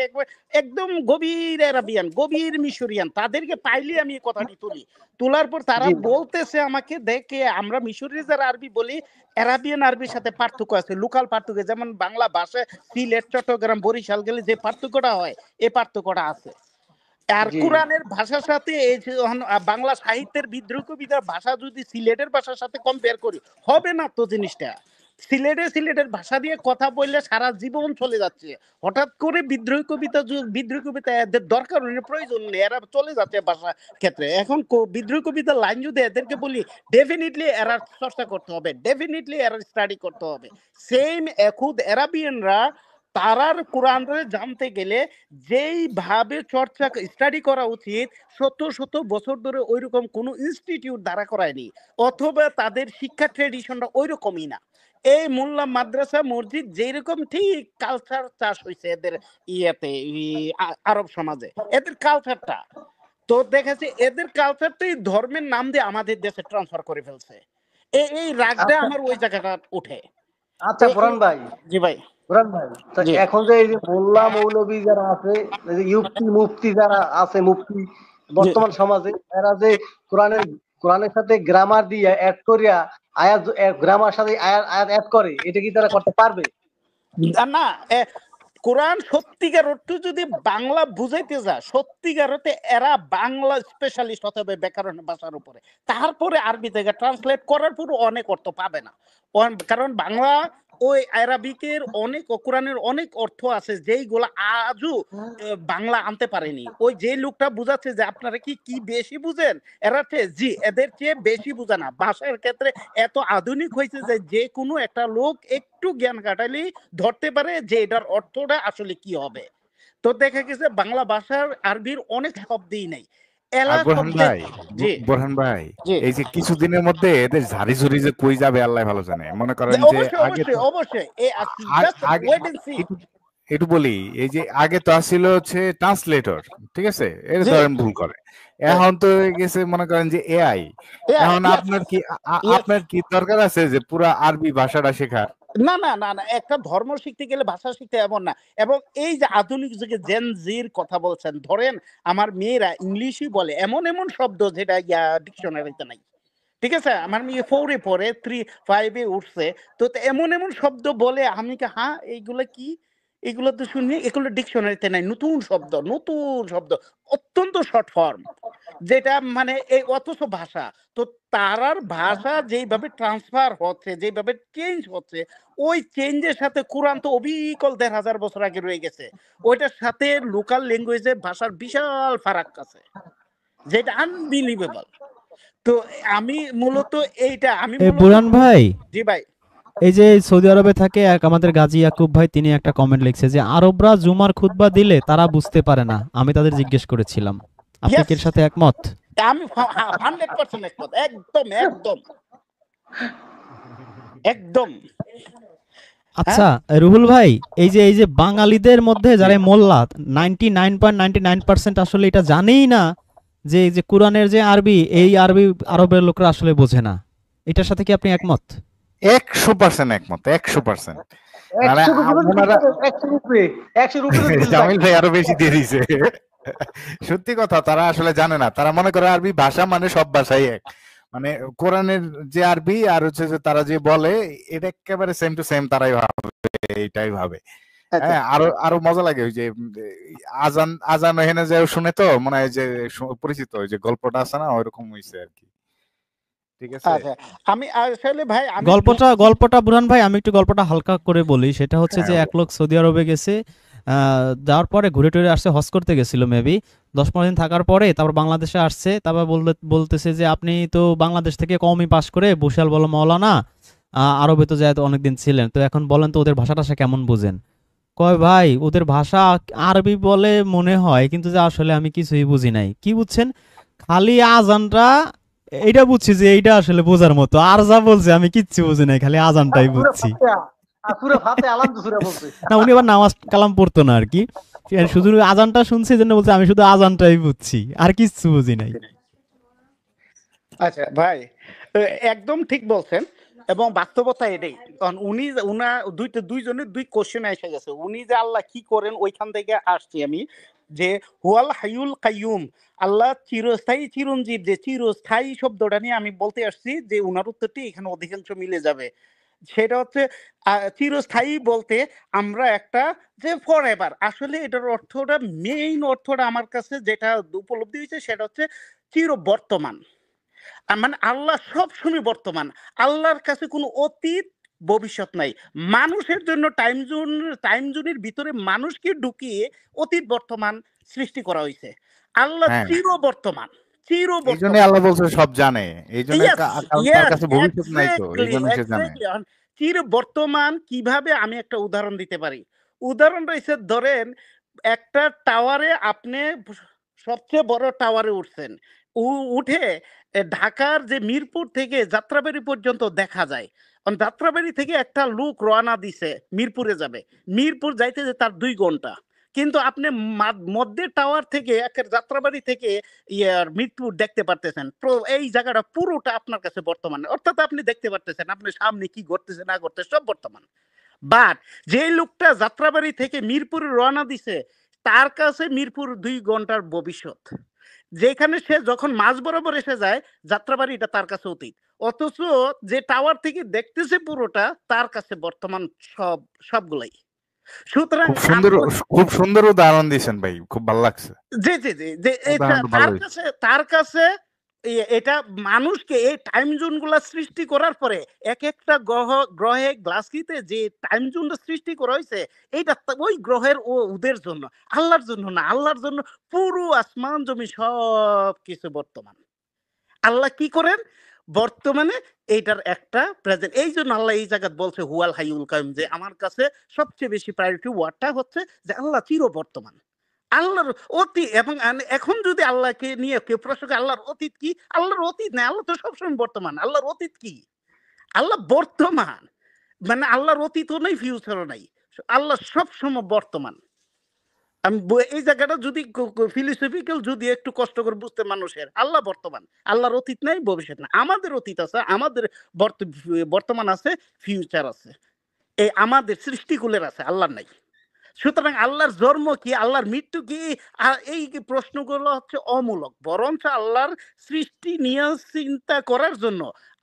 একদম গভীর আরাবিয়ান, গভীর মিশরিয়ান, তাদেরকে পাইলে আমি এই কথাটি তুলি। তোলার পর তারা জি বলতেছে আমাকে দেখে আমরা মিশরি যারা আরবি বলি, আরাবিয়ান আরবির সাথে পার্থক্য আছে, লোকাল পার্থক্য, যেমন বাংলা ভাষায় সিলেট চট্টগ্রাম বরিশাল গেলে যে পার্থক্যটা হয় এই পার্থক্যটা আছে। আর জি কোরআনের ভাষার সাথে এই যে বাংলা সাহিত্যের বিদ্রোহী কবিতার ভাষা যদি সিলেটের ভাষার সাথে কম্পেয়ার করি, হবে না তো জিনিসটা। সিলেটের ভাষা দিয়ে কথা বললে সারা জীবন চলে যাচ্ছে, হঠাৎ করে বিদ্রোহী কবিতা এদের দরকার নেই, প্রয়োজন নেই, এরা চলে যাচ্ছে ভাষা ক্ষেত্রে। এখন বিদ্রোহী কবিতার লাইন যদি এদেরকে বলি, ডেফিনেটলি এরা চর্চা করতে হবে, ডেফিনেটলি এরা স্টাডি করতে হবে। সেম এখুদ অ্যারাবিয়ানরা তারার কোরআনরে জানতে গেলে যেইভাবে চর্চা স্টাডি করা উচিত, শত শত বছর ধরে ওইরকম কোনো ইনস্টিটিউট দাঁড়া করায়নি, অথবা তাদের শিক্ষা ট্রেডিশনটা ওইরকমই না। এই মোল্লা মাদ্রাসা মসজিদ যেরকম ঠিক কালচার চাষ হয়েছে এদের ইয়েতে, আরব সমাজে এদের কালচারটা, তো দেখেছি এদের কালচারটাই ধর্মের নাম দিয়ে আমাদের দেশে ট্রান্সফার করে ফেলছে। এই রাগটা আচ্ছা আমার ওই জায়গাটা উঠে। আচ্ছা বুরহান ভাই, জি ভাই। বুরহান ভাই, তো জি এখন যে এই যে মোল্লা মৌলবী যারা আছে, এই যে ইউপি মুফতি যারা আছে, মুফতি জি বর্তমান সমাজে, এরা যে কোরআনের কোরআনের সাথে গ্রামার দিয়ে অ্যাড করিয়া আয়াত, গ্রামার সাথে আয়াত অ্যাড করে, এটা কি তারা করতে পারবে? না, কোরআন সত্যিকার অর্থে যদি বাংলা বুঝাইতে যা, সত্যিকার অর্থে এরা বাংলা স্পেশালিস্ট হতে হবে ব্যাকরণ ভাষার উপরে, তারপরে আরবি থেকে ট্রান্সলেট করার পর অনেক অর্থ পাবে না। কারণ বাংলা ওই আরবিকের অনেক, কোরআনের অনেক অর্থ আছে যেইগুলা আজও বাংলা আনতে পারেনি। ওই যে লোকটা বুঝাচ্ছে যে আপনারা কি কি বেশি বুঝেন, এরা জি এদের চেয়ে বেশি বুঝে না। ভাষার ক্ষেত্রে এত আধুনিক হয়েছে যে যে কোনো একটা লোক একটু জ্ঞান কাটালেই ধরতে পারে যে এটার অর্থটা আসলে কি হবে। তো দেখা গেছে বাংলা ভাষার আরবির অনেক শব্দই নেই, এলা বোরহান শব্দের। ভাই, জি বোরহান ভাই, জি এই যে কিছুদিনের মধ্যে এদের ঝাড়ি ঝুড়ি যে কই যাবে আল্লাহ ভালো জানে। মনে করেন যে অবশ্যই আগে অবশ্যই তো অবশ্যই জাস্ট আগে ওয়েট এন্ড সি। একটু একটু বলি, এই যে আগে তো আসছিল হচ্ছে ট্রান্সলেটর, ঠিক আছে, এটা জি ধরেন ভুল করে, এখন তো হয়ে গেছে মনে করেন যে এআই। এখন ইয়েস আপনার কি ইয়েস। আপনার কি দরকার আছে যে পুরা আরবি ভাষাটা শেখার? না না না না, একটা ধর্ম শিখতে গেলে ভাষা শিখতে এমন না। এবং এই যে আধুনিক যুগে জেন জির কথা বলছেন, ধরেন আমার মেয়েরা ইংলিশই বলে এমন এমন শব্দ যেটা ডিকশনারিতে নাই। ঠিক আছে, আমার মেয়ে 4-এ পড়ে, 3-5-এ উঠছে, তো তো এমন এমন শব্দ বলে, আমি কি হ্যাঁ এইগুলা কি, এগুলো তো শুনি, এগুলো ডিকশনারিতে নাই, নতুন শব্দ নতুন শব্দ, অত্যন্ত শর্ট ফর্ম, যেটা মানে এই অথচ ভাষা। তো তারার ভাষা যেইভাবে ট্রান্সফার হচ্ছে, যেইভাবে চেঞ্জ হচ্ছে, ওই চেঞ্জের সাথে কোরআন তো অবিকল 1,500 বছর আগে রয়ে গেছে, ওইটার সাথে লোকাল ল্যাঙ্গুয়েজের ভাষার বিশাল ফারাক আছে, যেটা আনবিলিভেবল। তো আমি মূলত এইটা আমি মূলত বুরহান ভাই, জি ভাই। এই যে সৌদি আরবে থাকে এক আমাদের গাজী ইয়াকুব ভাই, তিনি একটা কমেন্ট লিখছে যে আরবরা জুমার খুতবা দিলে তারা বুঝতে পারে না। আমি তাদের জিজ্ঞেস করেছিলাম, আপনি কি ইয়েস, এর সাথে একমত? আমি 100% একমত, একদম একদম একদম। হ্যাঁ আচ্ছা রুহুল ভাই, এই যে বাঙালিদের মধ্যে যারা মোল্লা 99.99% আসলে এটা জানেই না যে এই যে কোরআনের যে আরবি, এই আরবি আরবের লোকরা আসলে বোঝে না। এটার সাথে কি আপনি একমত? 100% একমত, 100%। মানে 100 রুপি ওনারা 100 রুপি 100 রুপি জামিল ভাই আরো বেশি দিয়ে দিছে। সত্যি কথা, তারা আসলে জানে না, তারা মনে করে আরবি ভাষা মানে সব ভাষাই এক। মানে কোরআনের যে আরবি আর হচ্ছে যে তারা যে বলে, এটা একেবারে সেম টু সেম তারাই ভাবে, এইটাই ভাবে। আচ্ছা হ্যাঁ, আরো আরো মজা লাগে ওই যে আজান আজান এখানে যে শুনে, তো মনে হয় যে পরিচিত ওই যে গল্পটা আছে না, ওইরকম হইছে আর কি। ঠিক আছে। আচ্ছা, আমি আসলে ভাই আমি গল্পটা বুরহান ভাই, আমি একটু গল্পটা হালকা করে বলি। সেটা হচ্ছে যে হ্যাঁ, এক লোক সৌদি আরবে গেছে, যাওয়ার পরে ঘুরে টুরে আসছে, হজ করতে গেছিল মেবি 10-15 দিন থাকার পরে তারপর বাংলাদেশে আসছে। তারপর বলতেছে যে আপনি তো বাংলাদেশ থেকে কওমি পাশ করে বসিয়াল বলো মাওলানা, আরবে তো যায় অনেকদিন ছিলেন, তো এখন বলেন তো ওদের ভাষাটা কেমন বুঝেন? কয় ভাই ওদের ভাষা আরবি বলে মনে হয়, কিন্তু যে আসলে আমি কিছুই বুঝি নাই। কি বুঝছেন? খালি আজানটা এইটা বুঝছি যে এইটা আসলে বোঝার মতো, আর যা বলছে আমি কিচ্ছু বুঝি নাই, খালি আজানটাই বুঝছি। পুরো ফাতে আলাম তো সুরা বলছে। না, উনি আবার নামাজ কালাম পড়তো না আর কি, শুধু আজানটা শুনছি জন্য বলছে আমি শুধু আজানটাই বুঝছি, আর কিচ্ছু বুঝি নাই। আচ্ছা ভাই, একদম ঠিক বলছেন, এবং বাস্তবতা এটাই। কারণ দুইজনের দুই কোশ্চেন এসে গেছে। উনি যে আল্লাহ কি করেন ওইখান থেকে আসছি আমি, যে হুয়াল হাইয়ুল কাইয়ুম, আল্লাহ চিরস্থায়ী চিরঞ্জীব, যে চিরস্থায়ী শব্দটা নিয়ে আমি বলতে আসছি, যে উনার উত্তরটি এখানে অধিকাংশ মিলে যাবে। সেটা হচ্ছে চিরস্থায়ী বলতে আমরা একটা যে ফর এভার, আসলে এটার অর্থটা, মেইন অর্থটা আমার কাছে যেটা উপলব্ধি হয়েছে সেটা হচ্ছে চির বর্তমান। মানে আল্লাহ সব সময় বর্তমান, আল্লাহর কাছে কোনো অতীত ভবিষ্যৎ নাই। মানুষের জন্য টাইম জোনের ভিতরে মানুষকে ঢুকিয়ে অতীত বর্তমান সৃষ্টি করা হয়েছে। আল্লাহ হ্যাঁ, চির বর্তমান, চির এই জন্য বর্তমান। আল্লাহ বলছে সব জানে, এই জন্য ইয়েস কারণ তার ইয়েস, কাছে ভবিষ্যৎ নাই, তো এই এক্স্যাক্টলি জন্য সে জানে। এক্স্যাক্টলি। চির বর্তমান কিভাবে, আমি একটা উদাহরণ দিতে পারি। উদাহরণ রয়েছে, ধরেন একটা টাওয়ারে আপনি সবচেয়ে বড় টাওয়ারে উঠছেন, উঠে ঢাকার যে মিরপুর থেকে যাত্রাবাড়ি পর্যন্ত দেখা যায়। কারণ যাত্রাবাড়ি থেকে একটা লোক রওনা দিছে মিরপুরে যাবে, মিরপুর যাইতে যে তার 2 ঘন্টা, কিন্তু আপনি মধ্যে টাওয়ার থেকে একের যাত্রাবাড়ি থেকে ইয়ার মিরপুর দেখতে পারতেছেন। এই জায়গাটা পুরোটা আপনার কাছে বর্তমান, অর্থাৎ আপনি দেখতে পারতেছেন আপনি সামনে কি ঘটতেছে না ঘটতেছে সব বর্তমান। বাট যে লোকটা যাত্রাবাড়ি থেকে মিরপুরে রওনা দিছে, তার কাছে মিরপুর 2 ঘন্টার ভবিষ্যৎ। যেখানে সে যখন মাঝ বরাবর এসে যায়, যাত্রাবাড়িটা তার কাছে অতীত। অথচ যে টাওয়ার থেকে দেখতেছে পুরোটা, তার কাছে বর্তমান সবগুলাই। সুতরাং খুব সুন্দর উদাহরণ দিয়েছেন ভাই, খুব ভালো লাগছে। জি জি জি যে তার কাছে এটা মানুষকে এই টাইম জোন গুলা সৃষ্টি করার পরে এক একটা গ্রহে গ্লাসকিতে যে টাইম জোনটা সৃষ্টি করা হয়েছে, এইটা ওই গ্রহের ওদের জন্য, আল্লাহর জন্য না। আল্লাহর জন্য পুরো আসমান জমি সব কিছু বর্তমান। আল্লাহ কি করেন বর্তমানে এইটার একটা প্রেজেন্ট। এই জন্য আল্লাহ এই জায়গা বলছে হুয়াল হাইউল কাইয়ুম, যে আমার কাছে সবচেয়ে বেশি প্রায়োরিটি ওয়ার্ডটা হচ্ছে যে আল্লাহ চির বর্তমান, আল্লাহর অতীত। এবং এখন যদি আল্লাহকে নিয়ে কেউ প্রশ্ন করে আল্লাহর অতীত কি, আল্লাহর অতীত নাই, আল্লাহ তো সবসময় বর্তমান। আল্লাহর অতীত কি? আল্লাহ বর্তমান, মানে আল্লাহর অতীতও নাই ফিউচারও নাই, আল্লাহ সবসময় বর্তমান। আমি এই জায়গাটা যদি ফিলোসফিক্যাল যদি একটু কষ্ট করে বুঝতে মানুষের, আল্লাহ বর্তমান, আল্লাহর অতীত নাই ভবিষ্যৎ না। আমাদের অতীত আছে, আমাদের বর্তমান আছে, ফিউচার আছে, এই আমাদের সৃষ্টিকুলের আছে, আল্লাহর নাই। সুতরাং আল্লাহর জন্ম কি, আল্লাহর মৃত্যু কি, এই প্রশ্নগুলো হচ্ছে অমূলক। বরঞ্চ আল্লাহর সৃষ্টি নিয়ে চিন্তা করার জন্য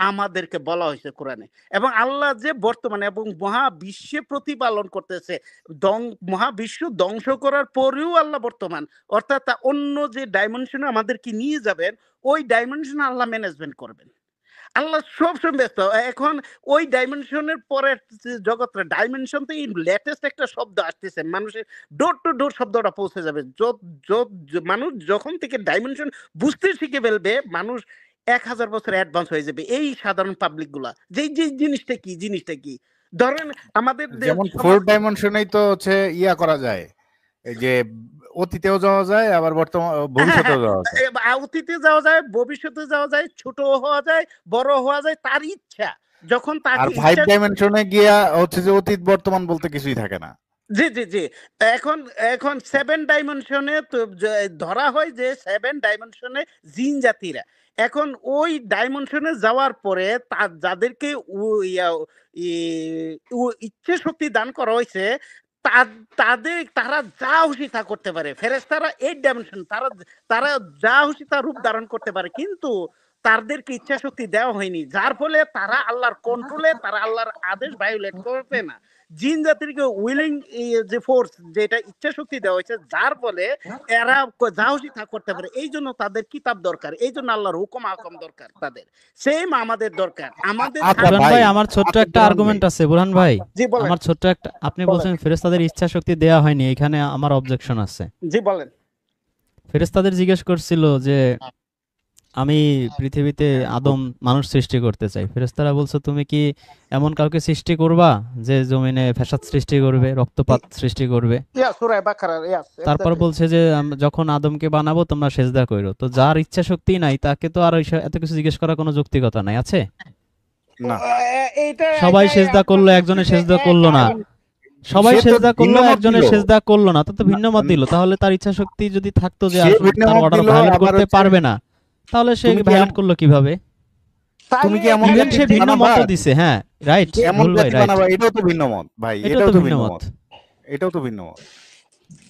আমাদেরকে বলা হয়েছে কোরআনে। এবং আল্লাহ যে বর্তমানে এবং মহাবিশ্বে প্রতিপালন করতেছে, মহাবিশ্ব ধ্বংস করার পরেও আল্লাহ বর্তমান, অর্থাৎ অন্য যে ডাইমেনশনে আমাদেরকে নিয়ে যাবেন, ওই ডাইমেনশনে আল্লাহ ম্যানেজমেন্ট করবেন। আল্লাহ সবসময় ব্যস্ত। এখন ওই ডাইমেনশনের পরের জগৎটা, ডাইমেনশন তো এই লেটেস্ট একটা শব্দ আসতেছে, মানুষের ডোর টু ডোর শব্দটা পৌঁছে যাবে। মানুষ যখন থেকে ডাইমেনশন বুঝতে শিখে ফেলবে, মানুষ 1000 বছর অ্যাডভান্স হয়ে যাবে। এই সাধারণ পাবলিক গুলা যে জিনিসটা কি ধরেন আমাদের যেমন 4 ডাইমেনশনেই তো হচ্ছে ইয়া করা যায়, এই যে অতীতেও যাওয়া যায়, আবার বর্তমান ভবিষ্যতেও যাওয়া যায়। অতীতে যাওয়া যায়, ভবিষ্যতে যাওয়া যায়, ছোট হওয়া যায়, বড় হওয়া যায়, তার ইচ্ছা। যখন আর তাকে 5 ডাইমেনশনে গিয়া হচ্ছে যে অতীত বর্তমান বলতে কিছুই থাকে না। জি জি জি এখন 7 ডাইমেনশনে তো ধরা হয় যে 7 ডাইমেনশনে জিন জাতিরা। এখন ওই ডাইমেনশনে যাওয়ার পরে যাদেরকে ইচ্ছে শক্তি দান করা হয়েছে, তারা যা খুশি তা করতে পারে। ফেরেশতারা 8 ডাইমেনশন, তারা যা খুশি তা রূপ ধারণ করতে পারে, কিন্তু তাদেরকে ইচ্ছা শক্তি দেওয়া হয়নি, যার ফলে তারা আল্লাহর কন্ট্রোলে, তারা আল্লাহর আদেশ ভায়োলেট করতে না। জিন জাতিকে উইলিং যে ফোর্স, যেটা ইচ্ছা শক্তি দেওয়া হয়েছে, যার ফলে এরা যা খুশি তা করতে পারে। এই জন্য তাদের কিতাব দরকার, এই জন্য আল্লাহর হুকুম আহকাম দরকার, তাদের সেম আমাদের দরকার। আমাদের বুরহান ভাই, আমার ছোট্ট একটা আর্গুমেন্ট আছে। বুরহান ভাই, জি বলেন। আমার ছোট্ট একটা, আপনি বলছেন ফেরেশতাদের ইচ্ছা শক্তি দেয়া হয়নি, এখানে আমার অবজেকশন আছে। জি বলেন। ফেরেশতাদের জিজ্ঞেস করছিল যে আমি পৃথিবীতে আদম মানুষ সৃষ্টি করতে চাই। ফেরেশতারা বলছে তুমি কি এমন কাউকে সৃষ্টি করবা যে জমিনে ফ্যাসাদ সৃষ্টি করবে, রক্তপাত সৃষ্টি করবে? সূরা বাকারা। তারপর বলছে যে যখন আদমকে বানাবো তোমরা সেজদা করো। তো যার ইচ্ছা শক্তি নাই তাকে তো আর এত কিছু জিজ্ঞেস করার কোনো যৌক্তিকতা নাই, আছে? না, সবাই সেজদা করলো, একজনের সেজদা করলো না। সবাই সেজদা করলো, একজনের সেজদা করলো না, তো ভিন্ন মত দিল। তাহলে তার ইচ্ছা শক্তি যদি থাকতো যে তার অর্ডার ভায়োলেট করতে পারবে না, তাহলে সে ভায়োলেট করলো কিভাবে? তুমি কি এমন ইভেন সে ভিন্ন মত দিছে। হ্যাঁ, রাইট, এমন ভাই, রাইট। এটাও তো ভিন্ন মত ভাই, এটাও তো ভিন্ন মত। এটাও তো ভিন্ন মত।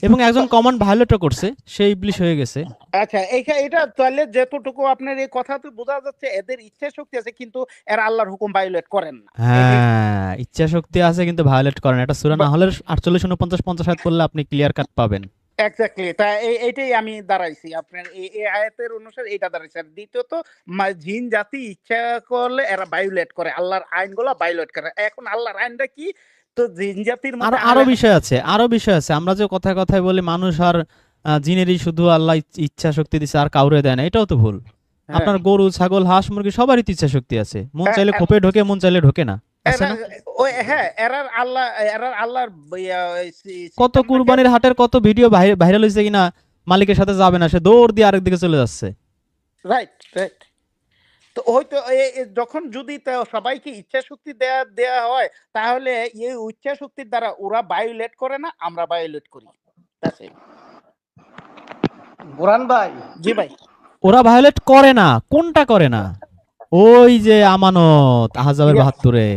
এবং একজন কমন ভায়োলেটও করছে, সে ইবলিশ হয়ে গেছে। আচ্ছা, এটা তাহলে যেতটুকু আপনার এই কথাতে বোঝা যাচ্ছে, এদের ইচ্ছা শক্তি আছে কিন্তু এরা আল্লাহর হুকুম ভায়োলেট করেন না। হ্যাঁ, ইচ্ছা শক্তি আছে কিন্তু ভায়োলেট করেন। এটা সূরা নাহলের 48, 49, 50 আয়াত পড়লে আপনি ক্লিয়ার কাট পাবেন। এক্স্যাক্টলি। তা এইটাই আমি দাঁড়াইছি আপনার এই আয়াতের অনুসারে, এটা দাঁড়াইছে। আর দ্বিতীয়ত, জিন জাতি ইচ্ছা করলে এরা ভায়োলেট করে, আল্লাহর আইনগুলো ভায়োলেট করে। এখন আল্লাহর আইনটা কি, তো জিন জাতির মধ্যে আরো বিষয় আছে, আরো বিষয় আছে। আমরা যে কথায় কথায় বলি মানুষ আর জিনেরই শুধু আল্লাহ ইচ্ছা শক্তি দিছে আর কাউরে দেয় না, এটাও তো ভুল। আপনার গরু, ছাগল, হাঁস, মুরগি সবারই ইচ্ছা শক্তি আছে। মন চাইলে খোপে ঢোকে, মন চাইলে ঢোকে না। আছে এরা না? ওই হ্যাঁ এরার আল্লাহর কত সিস্টেমটাকে কুরবানির হাটের কত ভিডিও ভাইরাল হয়েছে কিনা, মালিকের সাথে যাবে না, সে দৌড় দিয়ে আরেক দিকে চলে যাচ্ছে। Right right. তো হয়তো যখন যদি সবাইকে ইচ্ছা শক্তি দেয়া দেয়া হয়, তাহলে এই ইচ্ছা শক্তির দ্বারা ওরা ভায়োলেট করে না, আমরা ভায়োলেট করি। That's it. বুরহান ভাই, জি ভাই। ওরা ভায়োলেট করে না, কোনটা করে না? ওই যে আমানত আহজাবের Yes, ৭২-এ,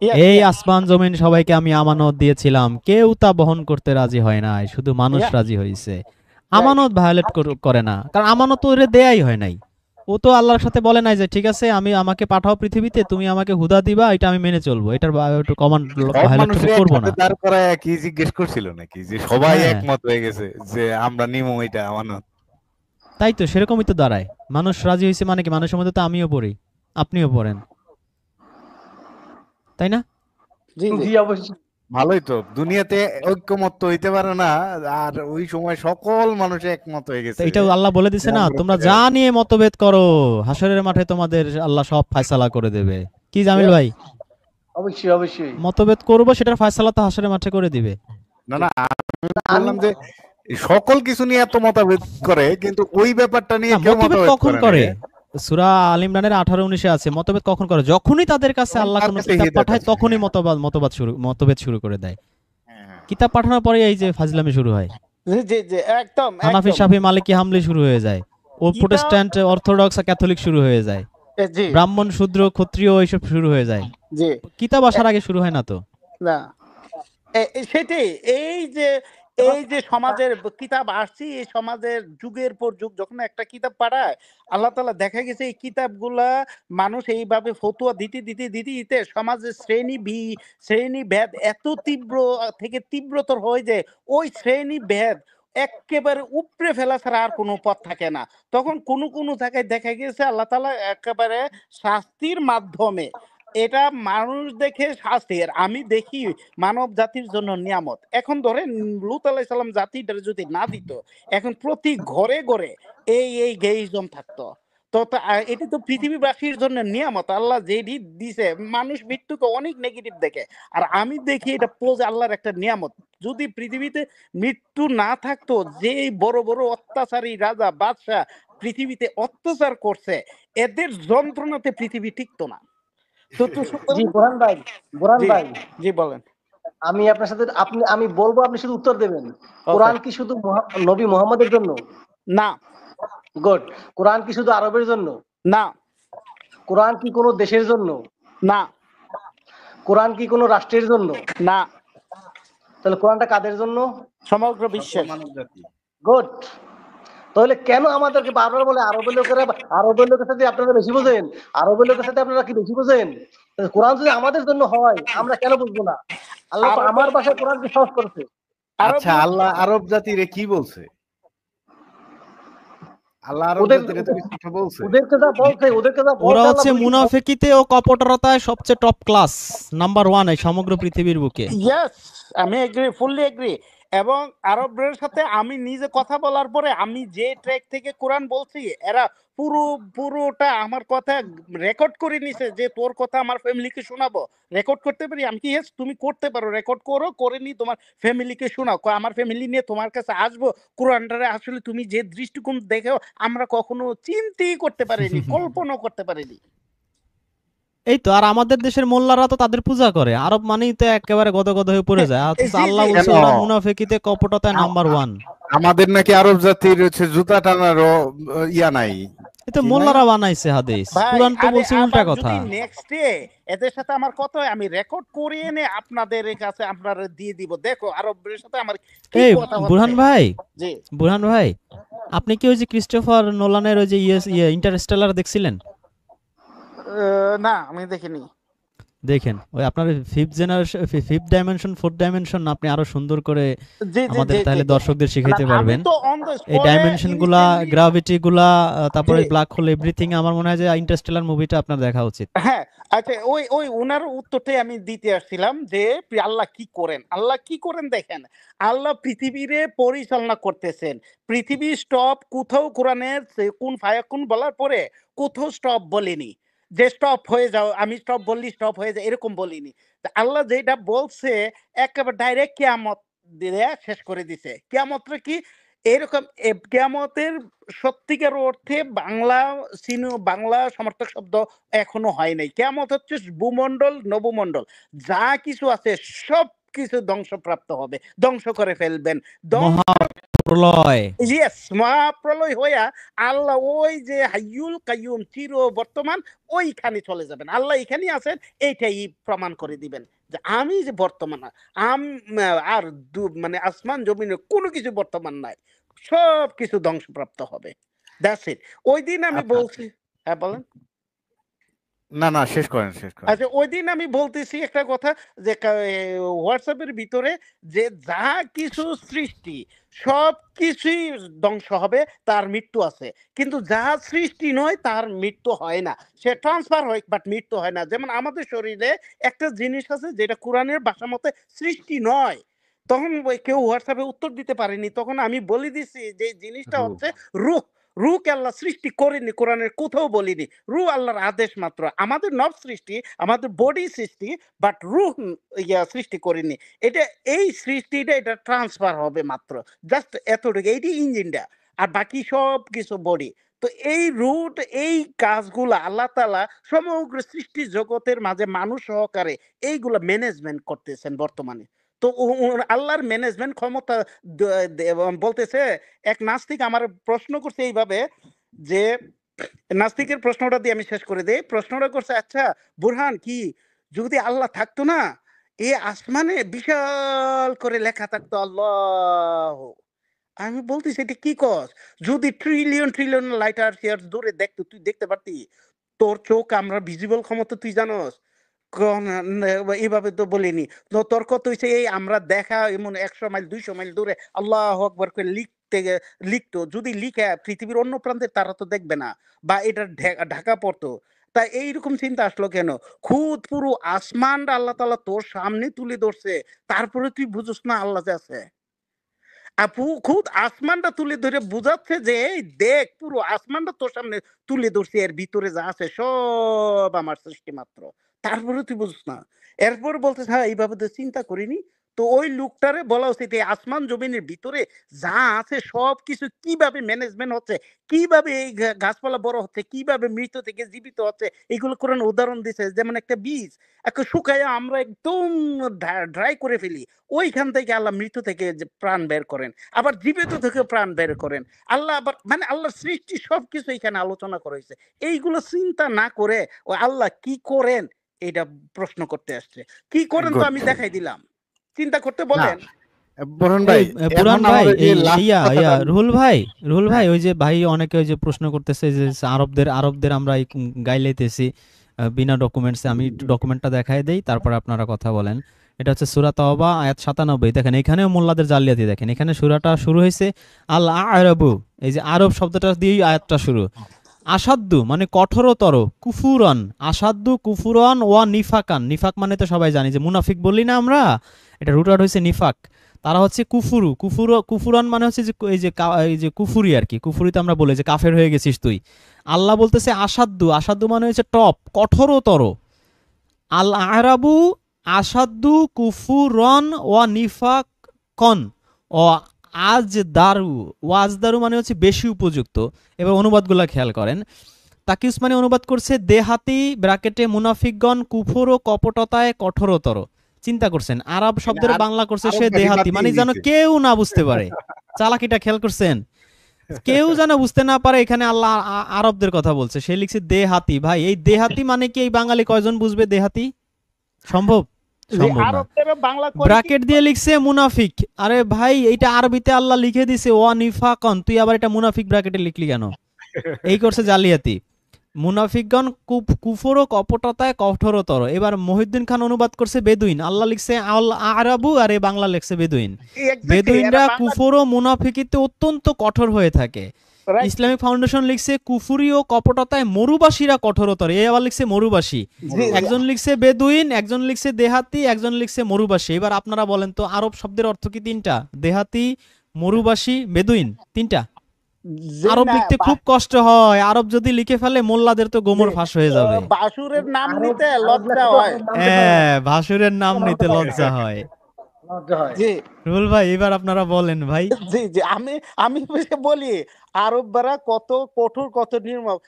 yes, এই yes, আসমান জমিন সবাইকে আমি আমানত দিয়েছিলাম, কেউ তা বহন করতে রাজি হয় নাই, শুধু মানুষ yeah, রাজি হয়েছে। right. আমানত ভায়োলেট করে না, কারণ আমানত তো ওরে দেয়াই হয় নাই। ও তো আল্লাহর সাথে বলে নাই যে ঠিক আছে আমাকে পাঠাও পৃথিবীতে, তুমি আমাকে হুদা দিবা, এটা আমি মেনে চলবো, এটার কমান্ড সব ভায়োলেট মানুষ করবো একসাথে না। দাঁড় করায় কি জিজ্ঞেস করছিল নাকি যে সবাই হ্যাঁ, একমত হয়ে গেছে যে আমরা নিমু এটা আমানত? তাই তো, সেরকমই তো দাঁড়ায়। মানুষ রাজি হয়েছে মানে কি, মানুষের মধ্যে তো আমিও পড়ি, আপনিও পড়েন, তাই না? জি জি জি অবশ্যই। ভালোই তো, দুনিয়াতে ঐক্যমত হইতে পারে না, আর ওই সময় সকল মানুষ একমত হয়ে তো গেছে এটাও আল্লাহ বলে দিছে না, আমরা তোমরা ফিরে যা আসবো। নিয়ে মতভেদ করো হাসরের মাঠে তোমাদের আল্লাহ সব ফায়সালা করে দেবে। কি জামিল Yes, ভাই, অবশ্যই অবশ্যই। মতভেদ করবো, সেটার ফায়সালা তো হাসরের মাঠে করে দিবে। না না, আমি আমি বললাম যে সকল কিছু নিয়ে এত মতভেদ করে, কিন্তু ওই ব্যাপারটা নিয়ে না, কেউ মতভেদ মতভেদ কখন করে না করে? রে। সূরা আল ইমরানের 18-19-এ আছে, মতভেদ কখন করে? যখনই তাদের কাছে তখন আল্লাহ তার কোনো কাছে কিতাব হিদায়াত পাঠায়, আসে। তখনই হ্যাঁ, মতভেদ শুরু করে দেয়। হ্যাঁ, কিতাব পাঠানোর পরে এই যে ফাজলামি শুরু হয়, জি জি জি, একদম হানাফি একদম। শাফি মালিকি হামলি শুরু হয়ে যায়, ও কিতাব প্রোটেস্ট্যান্ট অর্থোডক্স ক্যাথলিক শুরু হয়ে যায়, জি ব্রাহ্মণ শূদ্র ক্ষত্রিয় এইসব শুরু হয়ে যায়। জি কিতাব আসার আগে শুরু হয় না তো। না সেটাই। এই যে সমাজের কিতাব আসছে, এই সমাজের যুগের পর যুগ যখন একটা কিতাব পাঠায়, আল্লাহ তাআলা দেখা গেছে এই কিতাবগুলা মানুষ এইভাবে ফতুয়া দিতে সমাজের শ্রেণী ভেদ এত তীব্র থেকে তীব্রতর হয় যে ওই শ্রেণী ভেদ একেবারে উপড়ে ফেলা ছাড়া আর কোনো পথ থাকে না। তখন কোনো জায়গায় দেখা গেছে আল্লাহ তাআলা একেবারে শাস্তির মাধ্যমে, এটা মানুষ দেখে শাস্তির, আমি দেখি মানব জাতির জন্য নিয়ামত। এখন ধরেন লূত আলাইহিস সালাম জাতিটা যদি না দিত, এখন প্রতি ঘরে ঘরে এই গেইজম থাকতো। এটি তো পৃথিবীবাসীর জন্য নিয়ামত, আল্লাহ যেটি দিছে। মানুষ মৃত্যুকে অনেক নেগেটিভ দেখে, আর আমি দেখি এটা আল্লাহর একটা নিয়ামত। যদি পৃথিবীতে মৃত্যু না থাকতো, যে বড় বড় অত্যাচারী রাজা বাদশাহ পৃথিবীতে অত্যাচার করছে, এদের যন্ত্রণাতে পৃথিবী টিকতো না। জি সুতরাং বুরহান ভাই, বুরহান জি ভাই, জি বলেন। আমি আপনার সাথে আমি বলবো, আপনি শুধু উত্তর দেবেন। ওকে। কোরআন কি শুধু নবী মুহাম্মদের জন্য? না গুড। কোরআন কি শুধু আরবের জন্য? না কোরআন কি কোনো দেশের জন্য? না কোরআন কি কোনো রাষ্ট্রের জন্য? না, তাহলে কোরআনটা কাদের জন্য? সমগ্র সকল বিশ্বের। মানব জাতি। গুড। তাহলে কেন আমাদেরকে বারবার বলে আরবের লোকের সাথে আপনারা বেশি বোঝেন, আরবের লোকের সাথে আপনারা কি বেশি বোঝেন? তাহলে কোরআন যদি আমাদের জন্য হয়, আমরা কেন বুঝবো না? আল্লাহ তো আমার ভাষায় কোরআনকে সহজ করেছে। আচ্ছা, আল্লাহ আরব জাতিরে কি বলছে? আল্লাহ আরব ওদের জাতিরে তো কিছু একটা বলছে। ওদেরকে যা বলছে ওরা আল্লাহ হচ্ছে বলে কি? মুনাফিকিতে ও কপটতায় সবচেয়ে টপ ক্লাস, নাম্বার 1 এই সমগ্র পৃথিবীর বুকে। ইয়েস, আমি ফুললি এগ্রি। এবং আরবদের সাথে আমি নিজে কথা বলার পরে আমি যে ট্র্যাক থেকে কোরআন বলছি, এরা পুরোটা আমার কথা রেকর্ড করে নিছে, যে তোর কথা আমার ফ্যামিলিকে শোনাবো। রেকর্ড করতে পারি? আমি কি ইয়েস, তুমি করতে পারো, রেকর্ড করে নি তোমার ফ্যামিলিকে শোনাও। আমার ফ্যামিলি নিয়ে তোমার কাছে আসবো, কোরআনটারে আসলে তুমি যে দৃষ্টিকোণ দেখো আমরা কখনো চিন্তাই করতে পারিনি, কল্পনাও করতে পারিনি। এই তো, আর আমাদের দেশের মোল্লারা তো তাদের পূজা করে, আরব মানেই তো একেবারে গদগদ হয়ে পড়ে যায়। অথচ জি, আল্লাহ জি। বলছে কেন? ওরা মুনাফিকিতে কপটতায় নাম্বার 1। আমাদের নাকি আরব জাতির হচ্ছে জুতা টানারও ইয়া নাই। এই তো কি নাই? মোল্লারা বানাইছে হাদিস, ভাই কোরআন তো আরে বলছে উল্টা আবার কথা। যদি নেক্সট ডে এদের সাথে আমার কথা হয়, আমি রেকর্ড করে এনে আপনাদের কাছে আপনারা দিয়ে দিব, দেখো আরবের সাথে আমার কি এই কথা বুরহান হচ্ছে। ভাই, জি বুরহান ভাই, আপনি কি ওই যে ক্রিস্টোফার নোলানের ওই যে ইন্টারস্টেলার দেখছিলেন? না আমি দেখিনি। দেখেন, ওই আপনার ফিফথ ডাইমেনশন, ফোর্থ ডাইমেনশন আপনি আরো সুন্দর করে জি জি আমাদের জি জি তাহলে জি। দর্শকদের না, শিখাইতে আমি পারবেন। তো অন দ্য এই স্পটে ডাইমেনশন গুলা, ইনস্ট্যান্টলি। গ্র্যাভিটি গুলা, তারপরে জি ব্ল্যাক হোল, এভরিথিং। আমার মনে হয় যে ইন্টারস্টেলার মুভিটা আপনার দেখা উচিত। হ্যাঁ, আচ্ছা ওই ওই উনার উত্তরটাই আমি দিতে আসছিলাম, যে আল্লাহ কি করেন দেখেন। আল্লাহ পৃথিবীরে পরিচালনা করতেছেন। পৃথিবী স্টপ কোথাও কোরআনের কোন ফায়াকুন বলার পরে কোথাও স্টপ বলেনি। যে স্টপ হয়ে যাও, আমি স্টপ বললি স্টপ হয়ে যায়, এরকম বলিনি। তা আল্লাহ যেটা বলছে একেবারে ডাইরেক্ট কিয়ামত দিয়ে শেষ করে দিছে। কিয়ামতটা কি এরকম, কিয়ামতের সত্যিকার অর্থে বাংলা সমর্থক শব্দ এখনো হয় নাই। কিয়ামত হচ্ছে ভূমণ্ডল নবমণ্ডল যা কিছু আছে সব কিছু ধ্বংসপ্রাপ্ত হবে, ধ্বংস করে ফেলবেন। মহাপ্রলয়। ইয়েস, মহাপ্রলয় হইয়া আল্লাহ ওই যে হাইয়ুল কাইয়ুম চির বর্তমান ওইখানে চলে যাবেন। আল্লাহ এখানেই আছেন, এইটাই প্রমাণ করে দিবেন যে আমি যে বর্তমান, আর মানে আসমান জমিনে কোনো কিছু বর্তমান নাই, সব কিছু ধ্বংসপ্রাপ্ত হবে। That's it. ওই দিন আমি আচ্ছা বলছি, হ্যাঁ বলেন। না শেষ করেন আচ্ছা, ওই দিন আমি বলতেছি একটা কথা যে হোয়াটসঅ্যাপের ভিতরে যে যা কিছু সৃষ্টি সব কিছুই ধ্বংস হবে, তার মৃত্যু আছে, কিন্তু যা সৃষ্টি নয় তার মৃত্যু হয় না, সে ট্রান্সফার হয় বাট মৃত্যু হয় না। যেমন আমাদের শরীরে একটা জিনিস আছে যেটা কোরআনের ভাষা মতে সৃষ্টি নয়। তখন কেউ হোয়াটসঅ্যাপে উত্তর দিতে পারেনি, তখন আমি বলে দিছি যে জিনিসটা রূহ। হচ্ছে রূহ। রূহকে আল্লাহ সৃষ্টি করেনি, কোরআনের কোথাও বলিনি। রূহ আল্লাহর আদেশ মাত্র। আমাদের নব সৃষ্টি, আমাদের বডি সৃষ্টি, বাট রূহ সৃষ্টি করেনি। এটা এই সৃষ্টিটা এটা ট্রান্সফার হবে মাত্র, জাস্ট এতটুকু, এইটি ইঞ্জিনটা, আর বাকি সব কিছু বডি। তো এই রুট, এই কাজগুলা আল্লাহ তাআলা সমগ্র সৃষ্টি জগতের মাঝে মানুষ সহকারে এইগুলা ম্যানেজমেন্ট করতেছেন বর্তমানে। তো আল্লাহর ম্যানেজমেন্ট ক্ষমতা বলতেছে। এক নাস্তিক আমার প্রশ্ন করছে এইভাবে যে, নাস্তিকের প্রশ্নটা দিয়ে আমি শেষ করে দেই। প্রশ্নটা করছে, আচ্ছা বুরহান, কি যদি আল্লাহ থাকতো না, এ আসমানে বিশাল করে লেখা থাকতো আল্লাহ। আমি বলতেছি এটা কি কস? যদি ট্রিলিয়ন ট্রিলিয়ন লাইট ইয়ার্স দূরে দেখতো, তুই দেখতে পারতি? তোর চোখ আমরা ভিজিবল ক্ষমতা তুই জানোস? এভাবে তো বলিনি। তো তর্ক তো হইছে এই আমরা দেখা এমন ১০০ মাইল ২০০ মাইল দূরে আল্লাহু আকবার করে লিখতো। যদি লিখে পৃথিবীর অন্য প্রান্তে তারা তো দেখবে না, বা এটা ঢাকা পড়তো। তা এইরকম চিন্তা আসলো কেন? খুদ পুরো আসমানটা আল্লাহ তাআলা তোর সামনে তুলে ধরছে। তারপরে তুই বুঝোস না আল্লাহ যে আছে। আপু খুদ আসমানটা তুলে ধরে বুঝাচ্ছে যে এই দেখ, পুরো আসমানটা তোর সামনে তুলে ধরছি, এর ভিতরে যা আছে সব আমার সৃষ্টি মাত্র। তারপরে তুই বুঝছ না। এরপর বলতেছে হ্যাঁ এইভাবে তো চিন্তা করিনি। তো ওই লোকটারে বলা উচিত এই আসমান জমিনের ভিতরে যা আছে সব কিছু কিভাবে ম্যানেজমেন্ট হচ্ছে, কিভাবে এই গাছপালা বড় হচ্ছে, কিভাবে মৃত থেকে জীবিত হচ্ছে, এগুলো কোরআন উদাহরণ দিছে। যেমন একটা বীজ একটা শুকাইয়া আমরা একদম ড্রাই করে ফেলি, ওইখান থেকে আল্লাহ মৃত থেকে যে প্রাণ বের করেন, আবার জীবিত থেকে প্রাণ বের করেন। আল্লাহ আবার মানে আল্লাহর সৃষ্টি সবকিছু এখানে আলোচনা করা হয়েছে। এইগুলো চিন্তা না করে ও আল্লাহ কি করেন এটা প্রশ্ন করতে আসছে। কি করেন তো গুড। আমি দেখাই দিলাম, চিন্তা করতে না বলেন। বরুণ এই ভাই, পুরান এখন ভাই, আমাদের যে এই লাস্ট ইয়া কথাটা, রুহুল ভাই, রুহুল ভাই, হ্যাঁ ওই যে ভাই অনেকে ওই যে প্রশ্ন করতেছে যে আরবদের আমরা গাইলাইতেছি বিনা ডকুমেন্টসে। আমি একটু ডকুমেন্টটা দেখাই দেই, তারপর আপনারা কথা বলেন। এটা হচ্ছে সূরা তাওবা আয়াত ৯৭। দেখেন এখানেও মোল্লাদের জালিয়াতি দেখেন। এখানে সূরাটা শুরু হয়েছে আল আরবু, এই যে আরব শব্দটা দিয়েই আয়াতটা শুরু। আসাদ্দু মানে কঠোরতর, কুফুরন, আসাদ্দু কুফুরন ওয়া নিফাকান। নিফাক মানে তো সবাই জানি যে মুনাফিক বলি না আমরা, এটা রুটার হয়েছে নিফাক। তারা হচ্ছে কুফুরান মানে হচ্ছে যে এই যে কুফুরি আর কি। কুফুরিতে আমরা বলি যে কাফের হয়ে গেছিস তুই। আল্লাহ বলতেছে আসাদ্দু, আসাদ্দু মানে হচ্ছে টপ, কঠোরতর। আল আরাবু আসাদ্দু কুফুরন ওয়া নিফাক কন ও ওয়াজদারু মানে হচ্ছে বেশি উপযুক্ত। এবার অনুবাদগুলো খেয়াল করেন। তাকি উসমানী অনুবাদ করছে দেহাতি ব্র্যাকেটে মুনাফিকগণ কুফর ও কপটতায় কঠোরতর। চিন্তা করছেন, আরব শব্দের বাংলা করছে সে দেহাতি, মানে যেন কেউ না বুঝতে পারে। চালাকিটা খেয়াল করছেন? কেউ যেন বুঝতে না পারে এখানে আল্লাহ আরবদের কথা বলছে। সে লিখছে দেহাতি। ভাই এই দেহাতি মানে কি এই বাঙালি কয়জন বুঝবে দেহাতি? সম্ভব? সম্ভব না। আরবদেরও বাংলা করে কি? ব্র্যাকেট দিয়ে লিখছে মুনাফিক। আরে ভাই এইটা আরবিতে আল্লাহ লিখে দিছে ওয়া নিফাকন, তুই আবার এটা মুনাফিক ব্র্যাকেটে লিখলি কেন? এই করছে জালিয়াতি। মুনাফিকগণ কুফর ও কপটতায় কঠোরতর। এবার মহিউদ্দিন খান অনুবাদ করছে বেদুইন। আল্লাহ লিখছে আল আরাবু, আর এই বাংলা লিখছে বেদুইন। Exactly, বেদুইনরা এরা বাংলা কুফর ও মুনাফিকিতে অত্যন্ত কঠোর হয়ে থাকে। right? ইসলামিক ফাউন্ডেশন লিখছে কুফুরি ও কপটতায় মরুবাসীরা কঠোরতর। এই আবার লিখছে মরুবাসী। জি, একজন লিখছে বেদুইন, একজন লিখছে দেহাতি, একজন লিখছে মরুবাসী। এবার আপনারা বলেন তো আরব শব্দের অর্থ কি তিনটা? দেহাতি, মরুবাসী, বেদুইন, তিনটা। যে আরব না লিখতে খুব কষ্ট হয়, আরব যদি লিখে ফেলে মোল্লাদের তো গোমর যে ফাঁস হয়ে যাবে। বাসুরের নাম আরব নিতে আরব লজ্জা লেখা তো হয়। আপনার নামতে পারে না, হ্যাঁ, ভাসুরের নাম নামতে নিতে পারে না, লজ্জা হয়। লজ্জা হয়। জি রুহুল ভাই এবার আপনারা বলেন ভাই। জি জি আমি আমি বলি আরবরা কত কঠোর কত নির্মম।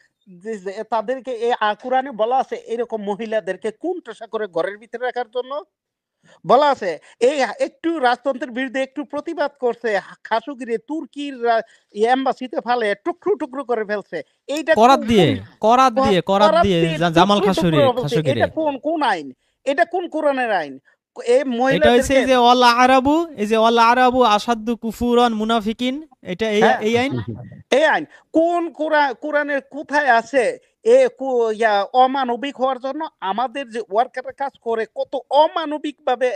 যে তাদেরকে এই কোরআনে বলা আছে এরকম মহিলাদেরকে কুণ্ঠাসা করে ঘরের ভিতরে রাখার জন্য বলা আছে। এই একটু রাজতন্ত্রের বিরুদ্ধে একটু প্রতিবাদ করছে, খাসুগিরি তুর্কির এম্বাসিতে ফালে টুকরো টুকরো করে ফেলছে। এইটা করাত দিয়ে, করাত দিয়ে, করাত করাত দিয়ে দিয়ে জামাল টুকরো টুকরো খাশোগিরি করে ফেলছে। খাশোগিরি। এটা কোন কোন আইন? এটা কোন কোরআনের আইন? এই এটা হইছে মহিলাদেরকে এই যে অল আরাবু, এই যে অল আরাবু আসাদ্দু কুফুরান মুনাফিকিন, এটা এই হ্যাঁ এই আইন। এই আইন কোন কোরআনের কোথায় আছে অমানবিক হওয়ার জন্য আমাদের যে ওয়ার্কাররা কাজ করে কত অমানবিক ভাবে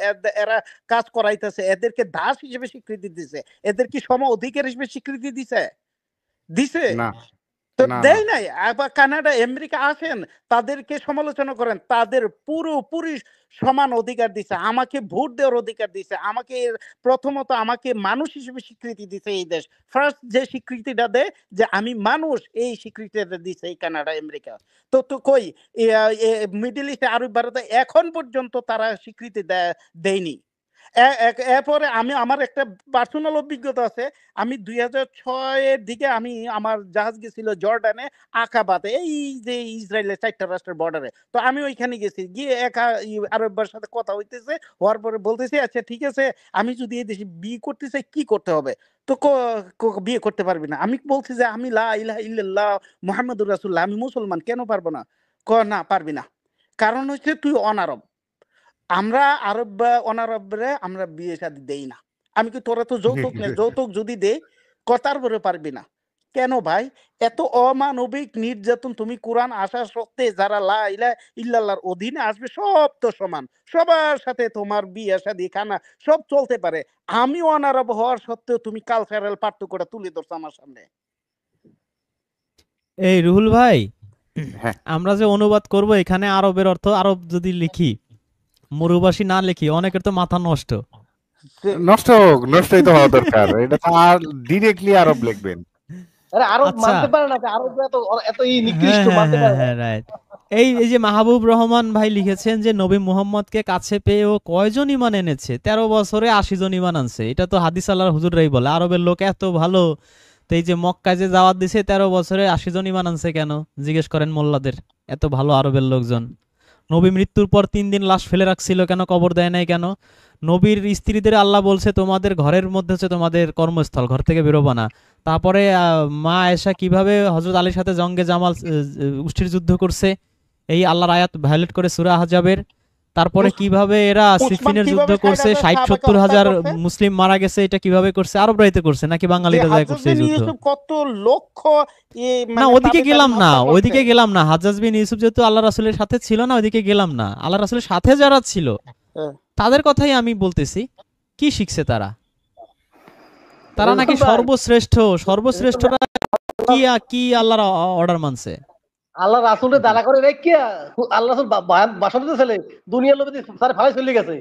এরা কাজ করাইতেছে, এদেরকে দাস হিসেবে স্বীকৃতি দিছে, এদের কি সম অধিকার হিসেবে স্বীকৃতি দিছে? দিছে না তো না না দেয় নাই। আবার কানাডা আমেরিকা আসেন, তাদেরকে সমালোচনা করেন, তাদের পুরোপুরি সমান অধিকার দিছে, আমাকে ভোট দেওয়ার অধিকার দিছে, আমাকে প্রথমত আমাকে মানুষ হিসেবে স্বীকৃতি দিছে। এই দেশ ফার্স্ট যে স্বীকৃতিটা দেয় যে আমি মানুষ, এই স্বীকৃতিটা দিছে এই কানাডা আমেরিকা। তো তো কই মিডল ইস্ট আরব ভারতে এখন পর্যন্ত তারা স্বীকৃতি দেয়নি। এরপরে আমি আমার একটা পার্সোনাল অভিজ্ঞতা আছে। আমি 2006 এর দিকে আমি আমার জাহাজ গেছিল জর্ডানে আকাবাতে, এই যে ইসরায়েলের 4টা রাষ্ট্রের বর্ডারে। তো আমি ওইখানে গেছি, গিয়ে একা আরববার সাথে কথা হইতেছে, হওয়ার পরে বলতেছি আচ্ছা ঠিক আছে আমি যদি এই দেশে বিয়ে করতে চাই কি করতে হবে? তো বিয়ে করতে পারবি না। আমি বলছি যে আমি লা ইলাহা ইল্লাল্লাহ মুহাম্মাদুর রাসূলুল্লাহ, আমি মুসলমান, কেন পারবো না? না পারবি না, কারণ হচ্ছে তুই অনারব। আমরা আরব বা অনারবরে আমরা বিয়ে শাদী দেই না। আমি কি তোরা তো যৌতুক নে, যৌতুক যদি দে তারপরে পারবি না কেন ভাই? এত অমানবিক নির্যাতন। তুমি কোরআন আসা সত্ত্বে যারা লা ইলাহা ইল্লাল্লাহর অধীনে আসবে সব তো সমান, সবার সাথে তোমার বিয়ে শাদী খানা সব চলতে পারে। আমি অনারব হওয়ার সত্ত্বেও তুমি কালচারাল পার্থক্যটা তুলে ধরছো আমার সামনে। এই রুহুল ভাই, হ্যাঁ আমরা যে অনুবাদ করব এখানে আরবের অর্থ আরব যদি লিখি, মরুবাসী না লিখি, অনেকের তো মাথা নষ্ট। যে- নষ্ট হোক, নষ্টই তো হওয়া দরকার। এটা তো আর ডিরেক্টলি আরব লিখবেন। আরে আরব আচ্ছা, মানতে পারে না, আরব এত এত হ্যাঁ নিকৃষ্ট হ্যাঁ মানতে হ্যাঁ পারে না। হ্যাঁ, রাইট। এই যে মাহবুব রহমান ভাই লিখেছেন যে নবী মুহাম্মদকে কাছে পেয়ে ও কয়জন ইমান এনেছে? 13 বছরে 80 জন ইমান আনছে। এটা তো হাদিস আল্লাহর হুজুররাই বলে। আরবের লোক এত ভালো, তো এই যে মক্কায় যে দাওয়াত দিছে 13 বছরে 80 জন ইমান আনছে কেন? জিজ্ঞেস করেন মোল্লাদের। এত ভালো আরবের লোকজন। নবী মৃত্যুর পর 3 দিন লাশ ফেলে রাখছিল কেন? কবর দেয় নাই কেন? নবীর স্ত্রীদের আল্লাহ বলছে তোমাদের ঘরের মধ্যে হচ্ছে তোমাদের কর্মস্থল, ঘর থেকে বেরোবা না। তারপরে মা আয়েশা কিভাবে হযরত আলীর সাথে জঙ্গে জামাল উষ্ঠির যুদ্ধ করছে, এই আল্লাহর আয়াত ভায়োলেট করে সূরা আহজাবের। তারপরে কিভাবে এরা উসমান সিফিনের যুদ্ধ কিভাবে করছে, 60,000 সাহাবাকে 60-70 হত্যা হাজার করছে? মুসলিম মারা গেছে, এটা কিভাবে করছে? আরবরাইতে করছে নাকি যে বাঙালিরা যায় করছে এই হাজরত যুদ্ধ? ইউসুফ কত লক্ষ না, মানে ওদিকে তাদের গেলাম না, হত্যা করছে। ওইদিকে গেলাম না। হাজ্জাজ বিন ইউসুফ যেহেতু আল্লাহ রাসূলের সাথে ছিল না, ওইদিকে গেলাম না। আল্লাহ রাসূলের সাথে যারা ছিল হ্যাঁ। তাদের কথাই আমি বলতেছি। কি শিখছে তারা? তারা নাকি রেজওয়ান ভাই, সর্বশ্রেষ্ঠ, সর্বশ্রেষ্ঠরা কি কি আল্লাহর অর্ডার মানছে। আল্লাহ রাসূলের দাঁড়া করে রেখিয়া আল্লাহ রাসূল ভাষণ দিতেছিলে, দুনিয়ার লোকে স্যার ফালাই চলে গেছে।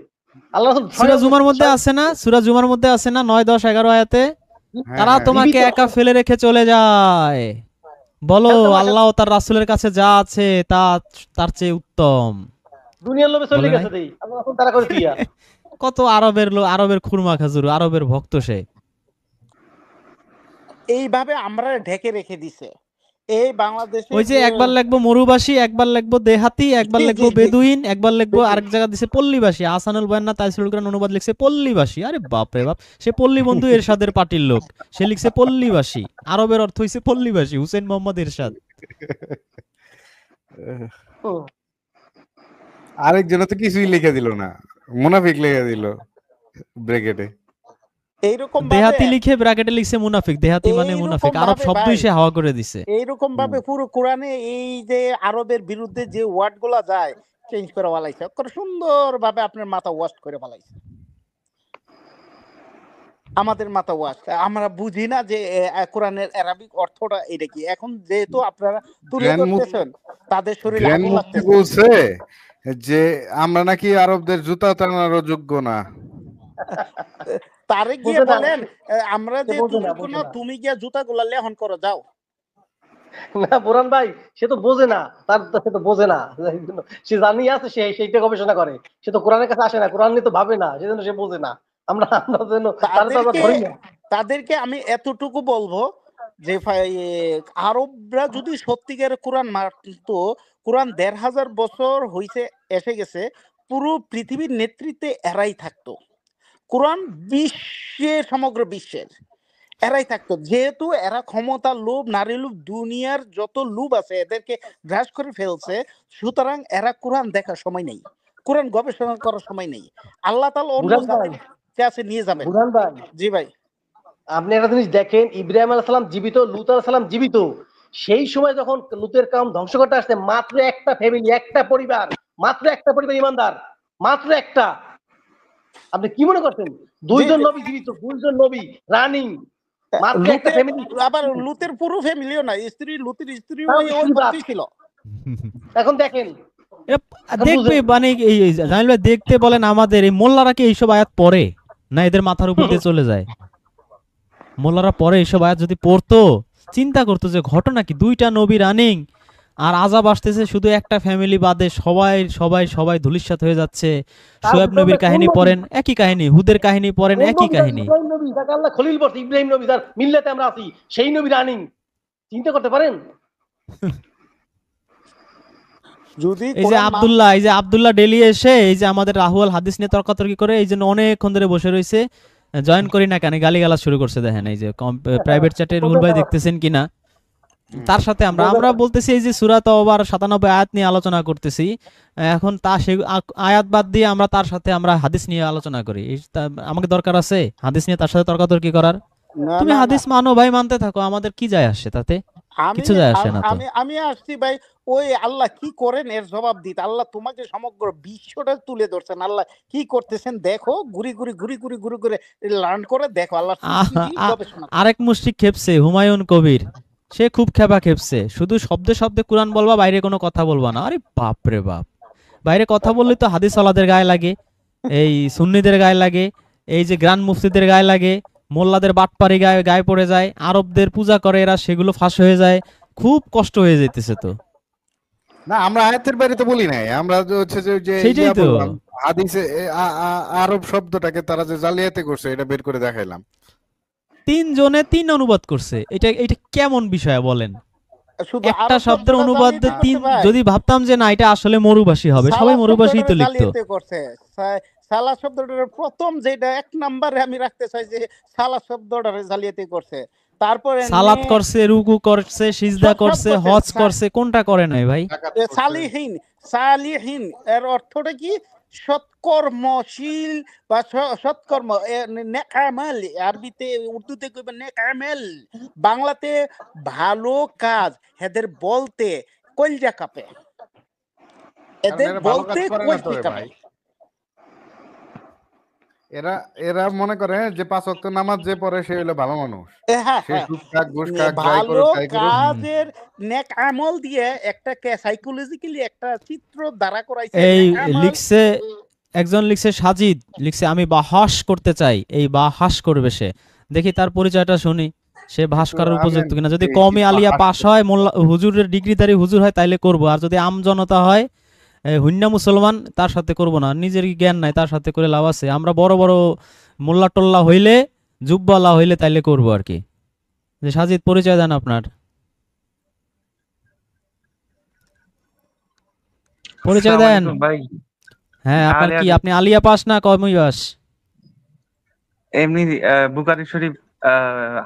আল্লাহ রাসূল সূরা জুমার মধ্যে আছে না? সূরা জুমার মধ্যে আছে না 9, 10, 11 আয়াতে? হ্যাঁ তারা হ্যাঁ তোমাকে জীবিত একা ফেলে রেখে চলে যায়। বলো খেলতে পারে, আল্লাহ ও তার রাসূলের কাছে যা আছে তা তার চেয়ে উত্তম। দুনিয়ার লোকে চলে বলে নাই? গেছে দেই আল্লাহ রাসূল দাঁড়া করে দিয়া। কত আরবের লোক, আরবের খুরমা খাজুর, আরবের ভক্ত সে। এইভাবে আমরা ঢেকে রেখে দিছে এই বাংলাদেশে ওই যে যে একবার লিখবো মরুবাসী, একবার লিখবো দেহাতি, একবার জি লিখবো জি জি বেদুইন, একবার লিখবো জি, জি। আরেক জায়গা দিছে পল্লীবাসী। আহসানুল বয়ান তাইসুল কোরআন অনুবাদ লিখছে পল্লীবাসী। আরে বাপ রে বাপ, সে পল্লী বন্ধু এরশাদের পার্টির লোক, সে লিখছে পল্লীবাসী। আরবের অর্থ হইছে পল্লীবাসী, হুসেন মোহাম্মদ এরশাদ। হুম। আরেকজন তো কিছুই লিখে দিল না, মুনাফিক লিখে দিল ব্র্যাকেটে। এইরকম ভাবে দেহাতি লিখে ব্র্যাকেটে লিখছে মুনাফিক। দেহাতি মানে মুনাফিক, এইরকম আরব ভাবে শব্দই ভাই, সে হাওয়া করে দিছে। এইরকম ভাবে পুরো কোরআনে এই যে আরবের বিরুদ্ধে যে ওয়ার্ড গুলা যায় চেঞ্জ করে ফেলাইছে, কত সুন্দর ভাবে আপনার মাথা ওয়াশ করে ফেলাইছে। আমাদের মাথা ওয়াশ, আমরা বুঝি না যে কোরআনের আরবিক অর্থটা এটা কি। এখন যেহেতু আপনারা তুলে গ্র্যান্ড মুফতি ধরতেছেন, তাদের শরীরে গ্র্যান্ড আগুন মুফতি লাগতেছে। বলছে যে আমরা নাকি আরবদের জুতা টানারও যোগ্য না। তারে গিয়ে বোঝে না, বলেন আমরা সে যে বোঝে না, তুজুক বোঝে না, না। তুমি গিয়া জুতাগুলা লেহন করো, যাও। না বোরান ভাই, সে তো বোঝে না, সে তো বোঝে না, সে জানি আছে, সেইটা গবেষণা করে, সে তো কোরআনের কাছে আসে না, কোরআন নিয়ে তো ভাবে না, সেজন্য সে বোঝে না। আমরা আমরা যেন তারা তো আমরা তাদেরকে ধরি না। তাদেরকে আমি এতটুকু বলবো যে আরবরা যদি সত্যিকার কোরআন মানতো, কোরআন ১৫০০ বছর হইছে এসে গেছে, পুরো পৃথিবীর নেতৃত্বে এরাই থাকতো। কোরআন সমগ্র বিশ্বের এরাই থাকতো, যেহেতু এরা ক্ষমতা লোভ, নারী লোভ, দুনিয়ার যত লোভ আছে এদেরকে গ্রাস করে ফেলছে, সুতরাং এরা কোরআন দেখার সময় নেই, কোরআন গবেষণা করার সময় নেই। আল্লাহ তাআলা অন্য বুরান ভাই, জাতির কাছে নিয়ে যাবেন। বুরান ভাই, জি ভাই। আপনি একটা জিনিস দেখেন, ইব্রাহিম আলাইহিস সালাম জীবিত, লূত আলাইহিস সালাম জীবিত, সেই সময় যখন লূতের কাম ধ্বংস করতে আসছে, মাত্র একটা ফ্যামিলি, একটা পরিবার, মাত্র একটা পরিবার ইমানদার, মাত্র একটা। আপনি কি মনে করছেন? দুইজন নবী জীবিত, দুইজন নবী রানিং, মাত্র একটা লুতের ফ্যামিলি। আবার লুতের পুরো ফ্যামিলিও না, লুতের স্ত্রী তাও ওই স্ত্রী বাপ। মতই ছিল। এখন দেখেন, এখন দেখবে বুঝেন। মানে জামিল ভাই দেখতে বলেন, আমাদের এই মোল্লারা কি এইসব আয়াত পড়ে না? এদের মাথার উপর দিয়ে চলে যায়? মোল্লারা পরে এইসব আয়াত যদি পড়তো, চিন্তা করতো যে ঘটনা কি, দুইটা নবী রানিং আর আযাব আসতেছে, শুধু একটা ফ্যামিলি বাদে সবাই সবাই সবাই ধূলিসাৎ হয়ে যাচ্ছে। তার শোয়েব ভিতরে নবীর কোন কাহিনী নবী? পড়েন, একই কাহিনী। হুদের কাহিনী পড়েন, কোন একই নবী? কাহিনী। ইব্রাহিম নবী, যাকে আল্লাহ খলিল বলছে, ইব্রাহিম নবী, যার মিল্লাতে আমরা আছি, সেই নবী রানিং। চিন্তা করতে পারেন? যদি এই যে আব্দুল্লাহ ডেলি এসে এই যে আমাদের রাহুল হাদিস নিয়ে তর্কাতর্কি করে, এই জন্য অনেকক্ষণ ধরে বসে রয়েছে, জয়েন করি না কেন, গালিগালাজ শুরু করছে। দেখেন এই যে প্রাইভেট চ্যাটে রুহুল ভাই দেখতেছেন কিনা, তার সাথে আমরা বলতেছি এই যে সূরা তাওবার ৯৭ আয়াত নিয়ে আলোচনা করতেছি। এখন সেই আয়াত বাদ দিয়ে আমরা তার সাথে আমরা হাদিস নিয়ে আলোচনা করি। আমাকে দরকার আছে হাদিস নিয়ে তার সাথে তর্কাতর্কি করার? না তুমি না না, হাদিস মানো ভাই, মানতে থাকো, আমাদের কি যায় আসে তাতে? আমি কিছু যায় আসে না তো। আমি আমি আসছি ভাই, ওই আল্লাহ কি করেন এর জবাব দিতে। আল্লাহ তোমাকে সমগ্র বিশ্বটা তুলে ধরছেন, আল্লাহ কি করতেছেন দেখো, ঘুরি ঘুরি ঘুরি ঘুরি ঘুরি ঘুরে লার্ন করে দেখো, আল্লাহ সৃষ্টি গবেষণা করো। আরেক মুশরিক খেপছে, হুমায়ুন কবির, সে খুব খেপা খেপছে, শুধু শব্দে শব্দে কোরআন বলবা, বাইরে কোনো কথা বলবা না। আরে বাপ রে বাপ, বাইরে কথা বললে তো হাদিস ওয়ালাদের গায়ে লাগে, এই সুন্নিদের গায়ে লাগে, এই যে গ্রান্ড মুফতিদের গায়ে লাগে, মোল্লাদের বাটপারি গায়ে গায়ে পড়ে যায়, আরবদের পূজা করে এরা, সেগুলো ফাঁস হয়ে যায়, খুব কষ্ট হয়ে যাইতেছে। তো না, আমরা আয়াতের বাইরে তো বলি নাই, আমরা তো হচ্ছে যে সেইটাই তো। বললাম, হাদিসে আরব শব্দটাকে তারা যে জালিয়াতি করছে এটা বের করে দেখাইলাম। ৩ জনে ৩ অনুবাদ করছে, এটা কেমন বিষয় বলেন? শুধু একটা আরব শব্দের শব্দটা অনুবাদ জালিয়াতি করছে ৩, ভাই। যদি ভাবতাম যে না এটা আসলে মরুভাষী হবে, সবাই সালাহ মরুভাষীই তো শব্দটারে লিখতো। জালিয়াতি করছে। সালাহ শব্দটার প্রথম যেটা ১ নম্বরে আমি রাখতে চাই, যে সালাহ শব্দটারে জালিয়াতি করছে। তারপরে সালাত করছে, রুকু করছে, সিজদা সব করছে, করছে। হজ করছে, কোনটা করে নাই ভাই? সালিহীন, সালিহীন এর অর্থটা কি? সৎকর্মশীল বা সৎকর্ম, নেকামেল, আরবিতে উর্দুতে কইবেন নেকামেল, বাংলাতে ভালো কাজ। এদের বলতে কলজা কাঁপে, এদের বলতে কলজা কাঁপে। এরা এরা মনে করে যে ৫ ওয়াক্ত নামাজ যে পড়ে সে হলো ভালো মানুষ, হ্যাঁ সে হ্যাঁ, সুদ খাক, ঘুষ খাক, যাই ভালো করুক তাই করুক। কাজের নেক আমল দিয়ে একটা সাইকোলজিক্যালি একটা চিত্র দ্বারা করাইছে। এই নেক আমল লিখছে, একজন লিখছে সাজিদ, লিখছে আমি বাহাস করতে চাই, এই বাহাস করবে সে। দেখি তার পরিচয়টা শুনি, সে ভাস করার উপযুক্ত কিনা। যদি কমই আলিয়া পাস হয়, মোল্লা হুজুরের ডিগ্রিধারী হুজুর হয়, তাইলে করব। আর যদি আম জনতা হয়, হুন্না মুসলমান, তার সাথে করব না। নিজের জ্ঞান নাই, তার সাথে করে লাভ আছে? আমরা বড় বড় মোল্লা টোল্লা হইলে, জুব্বালা হইলে তাইলে করব আর কি। যে সাজিদ, পরিচয় দেন আপনার, পরিচয় দেন। ভাই হ্যাঁ, আপনার কি, আপনি আলিয়া পাস না কমই পাস? এমনি বুখারী শরীফ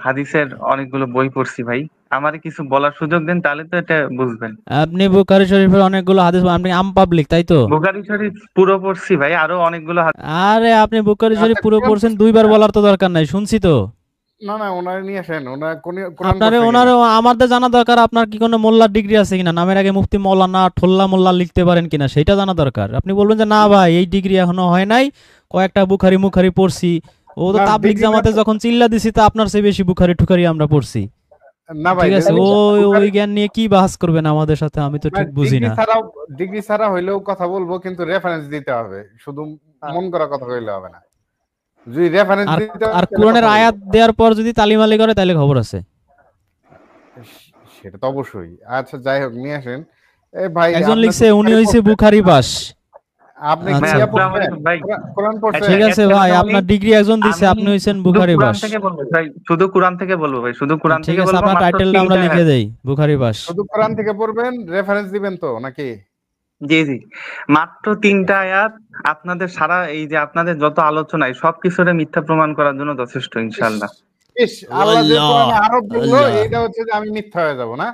হাদিসের অনেকগুলো বই পড়ছি ভাই। আমারে কিছু বলার সুযোগ দেন, তাহলে তো এটা বুঝবেন। আপনি বুখারী শরীফের অনেকগুলো হাদিস, আপনি আম পাবলিক তাই তো? বুখারী শরীফ পুরো পড়ছি ভাই, আরো অনেকগুলো আরে আপনি বুখারী শরীফ পুরো পড়ছেন, ২ বার বলার তো দরকার নাই, শুনছি তো। না না, ওনারে নিয়ে আসেন, ওনার ওনারও আমাদের জানা দরকার, আপনার কি কোনো মোল্লার ডিগ্রি আছে কিনা, নামের আগে মুফতি মৌলানা ঠোল্লা মোল্লা লিখতে পারেন কিনা, সেটা জানা দরকার। আপনি বলবেন যে না ভাই এই ডিগ্রি এখনো হয় নাই, কয়েকটা বুখারি মুখারি পড়ছি। ও তো তাবলিগ জামাতে যখন চিল্লা দিছি, তা আপনার চেয়ে বেশি বুখারি ঠুকারি আমরা পড়ছি। না ভাই, ঠিক আছে, ওই জ্ঞান নিয়ে কি বাহাস করবেন আমাদের সাথে, আমি তো ঠিক বুঝি না। ডিগ্রি ছাড়া হইলেও কথা বলবো, কিন্তু রেফারেন্স দিতে হবে, শুধু মন করা কথা কইলে হবে না। যদি রেফারেন্স আর দিতে হয় আর তাহলে কোরআনের কথা বলবো। আয়াত দেওয়ার পর যদি তালিমালি করে তাহলে খবর আছে। সেটা তো অবশ্যই। আচ্ছা যাই হোক নিয়ে আসেন। এই ভাই একজন আপনি লিখছে তো উনি বুখারী হইছে পড়ছেন। বুখারী পাস। আপনি কি আচ্ছা। ভাই ইয়া আসসালামু পড়ছেন? আলাইকুম ভাই। কোরআন পড়ছেন? ঠিক আছে ভাই, আসসালামু আপনার আলাইকুম। ডিগ্রি একজন দিছে, আমি আপনি হইছেন শুধু বুখারী কোরআন পাস। থেকে বলবো ভাই, শুধু কোরআন থেকে বলবো ভাই, শুধু কোরআন ঠিক থেকে আছে, বলবো। আপনার মাত্র টাইটেলটা আমরা 3টা লিখে দেই, বুখারী পাস। শুধু কোরআন থেকে পড়বেন, রেফারেন্স দিবেন তো নাকি? জি জি, মাত্র 3টা আয়াত আপনাদের সারা এই যে আপনাদের যত আলোচনায় সবকিছুরে মিথ্যা প্রমাণ করার জন্য যথেষ্ট, ইস, ইনশাআল্লাহ। ইস, আল্লাহ যে আল্লাহ কোরআনে আরব বললো আল্লাহ। এইটা হচ্ছে যে আমি মিথ্যা হয়ে যাব না?